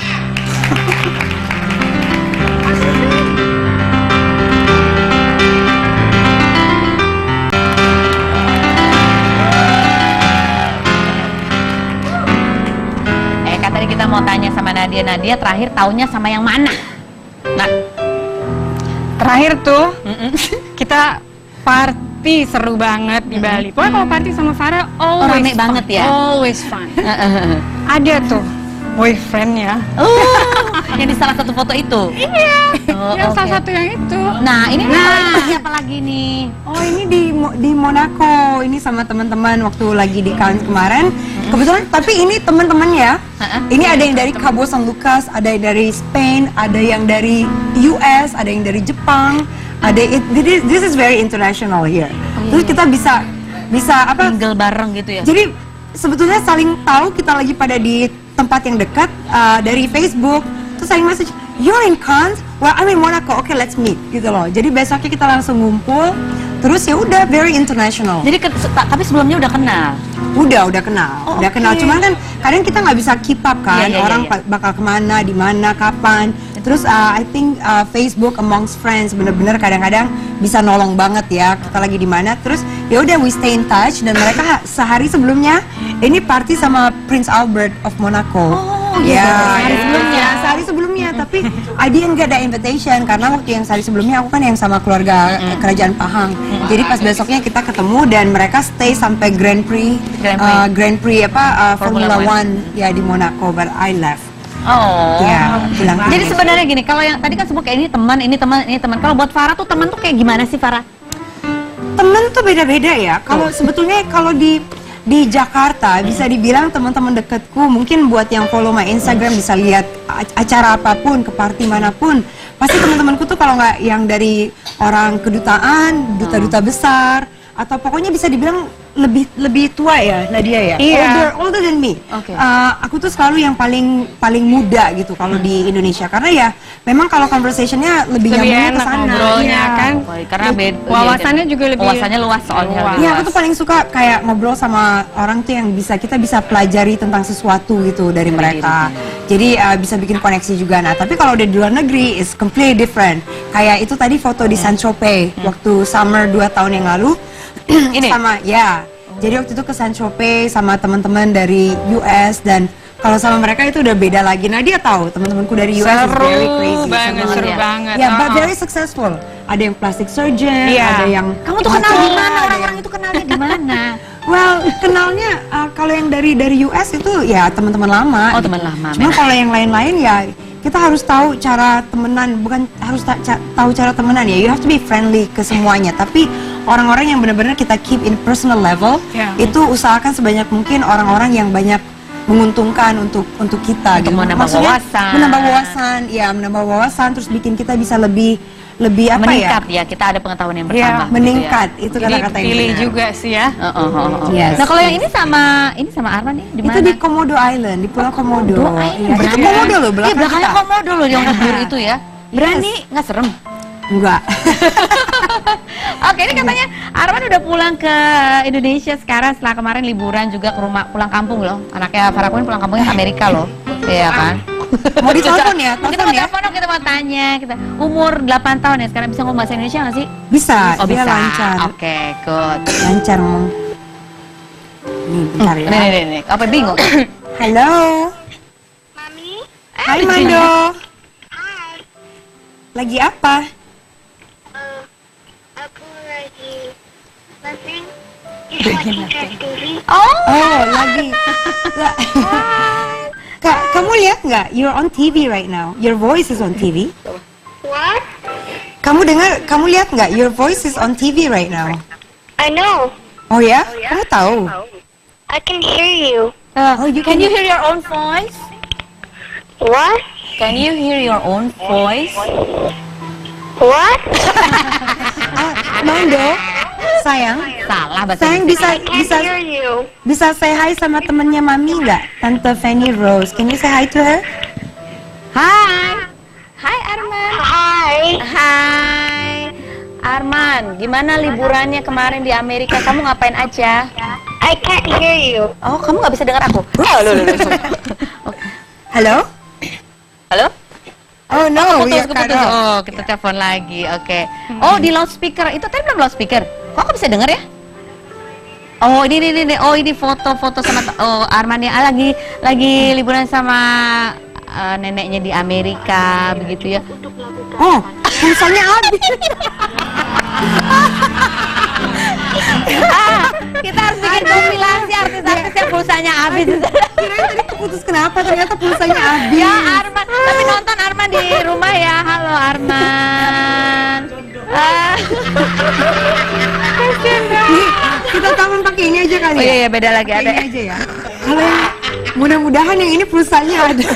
Kan tadi kita mau tanya sama Nadia terakhir taunya sama yang mana? Nah, Terakhir tuh kita party seru banget di Bali. Pokoknya kalau party sama Farah always rame fun. banget ya? Always fun. Ada tuh boyfriendnya. yang di salah satu foto itu. Iya. Yang oke. salah satu yang itu. Nah, ini siapa lagi nih? Oh, ini di Monaco. Ini sama teman-teman waktu lagi di Cannes kemarin. Kebetulan, tapi ini teman-temannya. Ini ada yang dari Cabo San Lucas, ada yang dari Spain, ada yang dari US, ada yang dari Jepang. This is very international here. Terus kita bisa apa? Tinggal bareng gitu ya. Jadi sebetulnya saling tahu kita lagi pada di tempat yang dekat dari Facebook. Terus saling message, you're in Cannes? Well, I'm in Monaco. Okay, let's meet gitu loh. Jadi besoknya kita langsung ngumpul. Terus ya udah very international. Jadi tapi sebelumnya udah kenal. Udah kenal, udah kenal. Cuman kan kadang kita nggak bisa keep up kan, Iya, orang bakal kemana, di mana, kapan. Terus I think Facebook amongst friends bener-bener kadang-kadang bisa nolong banget ya. Kita lagi di mana, terus ya udah we stay in touch dan mereka sehari sebelumnya ini party sama Prince Albert of Monaco. Sehari sebelumnya. Tapi I didn't get the invitation karena waktu yang sehari sebelumnya aku kan yang sama keluarga kerajaan Pahang. Jadi pas besoknya kita ketemu dan mereka stay sampai Grand Prix Formula One ya di Monaco, but I left. Ya, bilang Jadi sebenarnya gini, kalau yang tadi kan semua kayak ini teman. Kalau buat Farah tuh teman tuh kayak gimana sih Farah? temen tuh beda-beda ya. Kalau sebetulnya kalau di Jakarta bisa dibilang teman-teman dekatku, mungkin buat yang follow my Instagram bisa lihat acara apapun, ke party manapun, pasti teman-temanku tuh kalau nggak yang dari orang kedutaan, duta-duta besar, atau pokoknya bisa dibilang lebih tua ya Nadia ya, Iya. older than me. Oke. Aku tuh selalu yang paling muda gitu kalau di Indonesia, karena ya memang kalau conversationnya lebih nyambungnya ke enak sana. ngobrolnya Iya. kan. Karena Wawasannya juga lebih wawasannya luas soalnya. Iya, aku tuh paling suka kayak ngobrol sama orang tuh yang kita bisa pelajari tentang sesuatu gitu dari mereka. Jadi bisa bikin koneksi juga. Nah, tapi kalau udah di luar negeri is completely different. Kayak itu tadi foto di Saint Tropez waktu summer 2 tahun yang lalu. Ini? Sama ya. Jadi waktu itu ke Saint Tropez sama teman-teman dari US, dan kalau sama mereka itu udah beda lagi. Nah, dia tahu teman-temanku dari US is very crazy. seru banget. Ya, but very successful. Ada yang plastic surgeon, Iya. ada yang Kamu tuh kenal gimana? Orang-orang itu kenalnya gimana? Well, kenalnya kalau yang dari US itu ya teman-teman lama. Oh, teman lama. Cuma kalau yang lain-lain ya kita harus tahu cara temenan, bukan harus tahu cara temenan ya. You have to be friendly ke semuanya. Tapi orang-orang yang benar-benar kita keep in personal level, itu usahakan sebanyak mungkin orang-orang yang banyak menguntungkan untuk kita. Untuk gitu. menambah wawasan. Menambah wawasan, terus bikin kita bisa lebih apa meningkat ya? Kita ada pengetahuan yang bertambah. Meningkat, gitu itu kata-kata yang pilih benar. juga sih ya. Yes. Nah, kalau yang ini sama Arman nih di mana? Itu di Komodo Island, di Pulau Komodo. Iya, Itu Komodo loh, Iya, belakang belakangnya kita. Komodo loh yang biru itu ya. Berani, nggak serem? Enggak. Oke, ini katanya Arman udah pulang ke Indonesia sekarang setelah kemarin liburan juga ke rumah, pulang kampung loh. Anaknya Farah Queen pulang kampungnya ke Amerika loh. Iya kan? Mau ditelepon ya? Kita Telepon mau ya? telepon dong, kita mau tanya. Kita umur 8 tahun ya, sekarang bisa ngomong bahasa Indonesia nggak sih? Bisa, Oh, dia bisa. lancar. Oke, good. Lancar ngomong. Nih, bentar ya. Nih. Apa bingung? Halo. Mami? Hai Mando. Lagi apa? Aku lagi listening is watching TV. Oh, lagi. Kak, kamu lihat nggak? You're on TV right now. Your voice is on TV. What? Kamu lihat nggak? Your voice is on TV right now. I know. Oh ya? Kamu tahu? I can hear you. Oh, Can you hear your own voice? What? Can you hear your own voice? What? Mando, sayang, Salah bahasa sayang Indonesia. bisa Can't hear you. bisa say hi sama temennya Mami nggak? Tante Fanny Rose. Can you say hi to her? Hai. Hai Arman. Hi. Hai. Arman, gimana liburannya kemarin di Amerika? Kamu ngapain aja? I can't hear you. Oh, kamu nggak bisa dengar aku? Halo. Halo? Halo? Oh no, Putus, ya keputus. Kak. Oh, kita telepon lagi. Oke. Oh, di loudspeaker. Itu tadi belum loudspeaker. Kok aku bisa dengar ya? Oh, ini. Oh, ini foto-foto sama Arman ya. Lagi liburan sama neneknya di Amerika begitu ya. Oh, pulsanya habis. Kita harus bikin kompilasi artis-artis yang pulsanya habis. Kirain tadi keputus kenapa? Ternyata pulsanya habis. Ya Arman, tapi nonton Arman di rumah ya. Halo Arman. Nih, kita taman pakai ini aja kali Oh ya. iya, beda lagi Pakai ada. ini aja ya. Kalau yang mudah-mudahan yang ini pulsanya ada.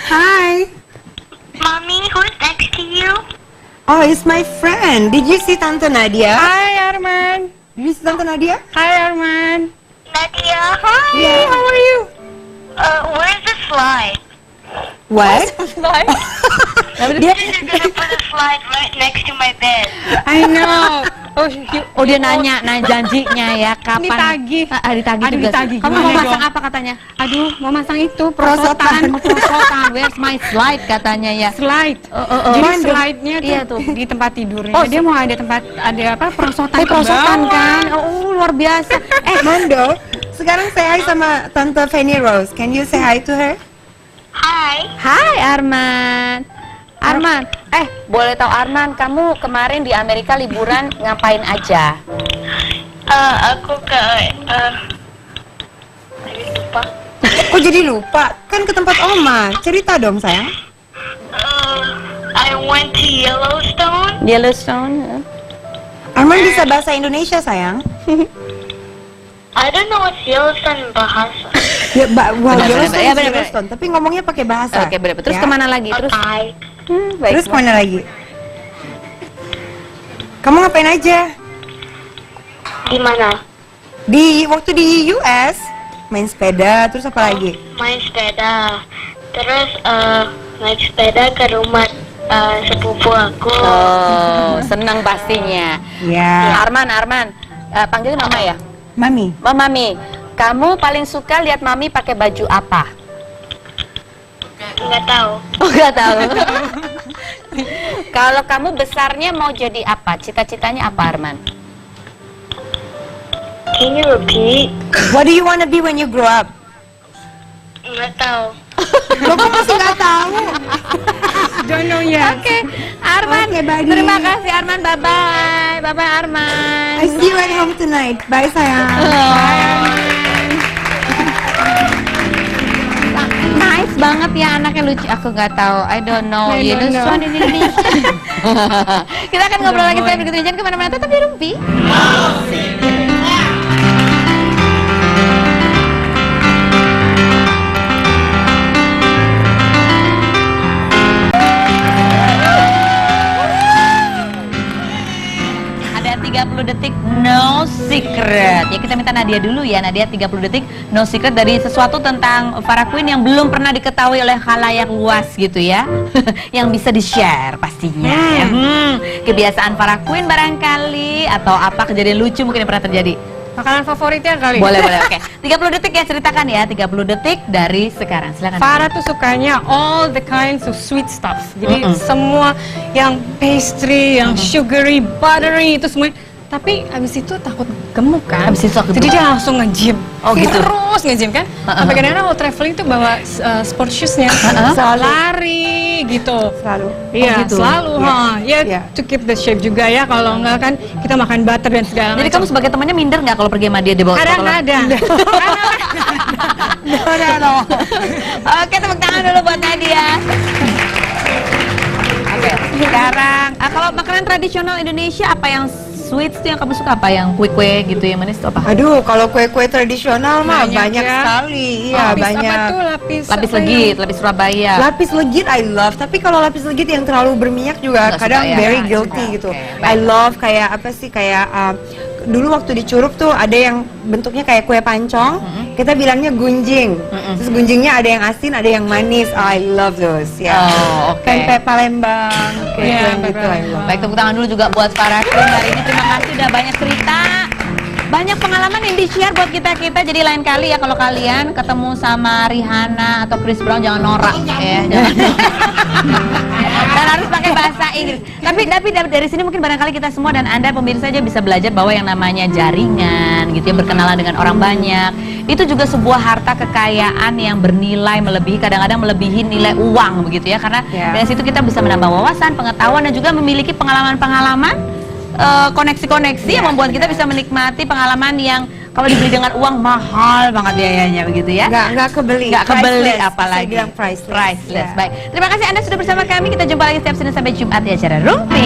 Hai. Mommy, who's next to you? Oh, it's my friend. Did you see Tante Nadia? Hai Arman. Did you see Tante Nadia? Hai Arman. Nadia? Yeah. How are you? Where's the slide? What? Dia You're gonna put a slide right next to my bed. I know. Oh dia nanya janjinya ya kapan? Ditagih. Ditagih Aduh, juga. ditagih. Kamu Gimana mau masang dong? apa katanya? Aduh, mau masang itu Prosotan. prosotan. Where's my slide katanya ya? Slide. Oh. Jadi Mandem. slide-nya tuh, Iya tuh. di tempat tidurnya. Oh, Dia mau ada apa prosotan ke Prosotan bawah. kan? Oh luar biasa. Mando, sekarang say hi sama Tante Fanny Rose. Can you say hi to her? Hi. Hai Arman. Arman, boleh tahu Arman, kamu kemarin di Amerika liburan ngapain aja? Aku ke lupa. Kok jadi lupa? Kan ke tempat Oma. Cerita dong sayang. I went to Yellowstone. Yellowstone. Arman bisa bahasa Indonesia sayang. I don't know what's Yellowstone in bahasa. Ya, Benar, Yellowstone, ya, benar. Yellowstone. Tapi ngomongnya pakai bahasa. Oke, bener. Terus Ya. kemana lagi? Terus, Okay. baik. Terus kemana lagi? Kamu ngapain aja? Di mana? Waktu di US main sepeda, terus apa lagi? Main sepeda. Terus naik sepeda ke rumah sepupu aku. Oh, senang pastinya. Ya, Arman, panggilnya Mama ya? Mami. Mami, kamu paling suka lihat Mami pakai baju apa? Nggak tahu. Oh, nggak tahu. Kalau kamu besarnya mau jadi apa? Cita-citanya apa, Arman? Can you repeat? What do you wanna be when you grow up? Nggak tahu. Lo kok masih nggak tahu? don't know yet. Oke, Arman. Oke, buddy. Terima kasih Arman. Bye bye. Bye bye Arman. I see you at home tonight. Bye sayang. Nice banget ya anaknya, lucu. Aku nggak tahu. I don't know. I You don't know, know. Swan in Indonesia. Kita akan ngobrol lagi saya berikutnya. Jangan kemana-mana. Tetap di Rumpi. Ada 30 detik no secret. Ya kita minta Nadia dulu ya. Nadia 30 detik no secret dari sesuatu tentang Farah Queen yang belum pernah diketahui oleh khalayak luas gitu ya. Yang bisa di-share pastinya. Ya. Kebiasaan Farah Queen barangkali atau apa kejadian lucu mungkin yang pernah terjadi. Makanan favoritnya kali. Boleh, boleh. Oke. 30 detik ya, ceritakan ya. 30 detik dari sekarang. Silakan. Farah tuh sukanya all the kinds of sweet stuff. Jadi semua yang pastry, yang sugary, buttery itu semua. Tapi abis itu takut gemuk kan. Abis itu takut Jadi gemuk. dia langsung nge-gym. Oh, gitu. Terus nge-gym kan. Sampai kadang-kadang kalau traveling tuh bawa sport shoes-nya. Lari gitu. Selalu. Iya, gitu. selalu. Ya, Iya. to keep the shape juga ya. Kalau enggak kan kita makan butter dan segala Jadi kamu sebagai temannya minder nggak kalau pergi sama dia di bawah? kadang-kadang. No. Oke, tepuk tangan dulu buat Nadia. Oke, sekarang kalau makanan tradisional Indonesia apa yang sweets tuh yang kamu suka, apa yang kue-kue gitu yang manis tuh apa? Aduh, kalau kue-kue tradisional mah Banyak banyak ya. sekali. Iya, Lapis banyak. apa tuh? Lapis Lapis apa legit, lapis Surabaya. Lapis legit I love, tapi kalau lapis legit yang terlalu berminyak juga Nggak kadang suka ya? very Nggak guilty suka, gitu. oke, I baik. love kayak apa sih kayak dulu waktu di Curug tuh ada yang bentuknya kayak kue pancong, kita bilangnya gunjing. Terus gunjingnya ada yang asin, ada yang manis. I love those ya. Oh, oke. Pempek Palembang, kayak Iya, yang pempek gitu I Palembang. love. Baik, tepuk tangan dulu juga buat Farah Queen hari ini. Terima kasih udah banyak cerita. Banyak pengalaman yang di-share buat kita-kita. Jadi lain kali ya kalau kalian ketemu sama Rihanna atau Chris Brown jangan norak ya, jangan. Dan harus pakai bahasa Inggris. Tapi dari sini mungkin barangkali kita semua dan Anda pemirsa aja bisa belajar bahwa yang namanya jaringan gitu ya, berkenalan dengan orang banyak, itu juga sebuah harta kekayaan yang bernilai melebihi, kadang-kadang melebihi nilai uang begitu ya. Karena Ya. dari situ kita bisa menambah wawasan, pengetahuan dan juga memiliki pengalaman-pengalaman, koneksi-koneksi yang membuat kita bisa menikmati pengalaman yang kalau dibeli dengan uang mahal banget biayanya begitu ya. Nggak kebeli. Nggak kebeli Priceless. apalagi. Saya bilang priceless. Priceless. Ya. Baik. Terima kasih Anda sudah bersama kami. Kita jumpa lagi setiap Senin sampai Jumat di acara Rumpi.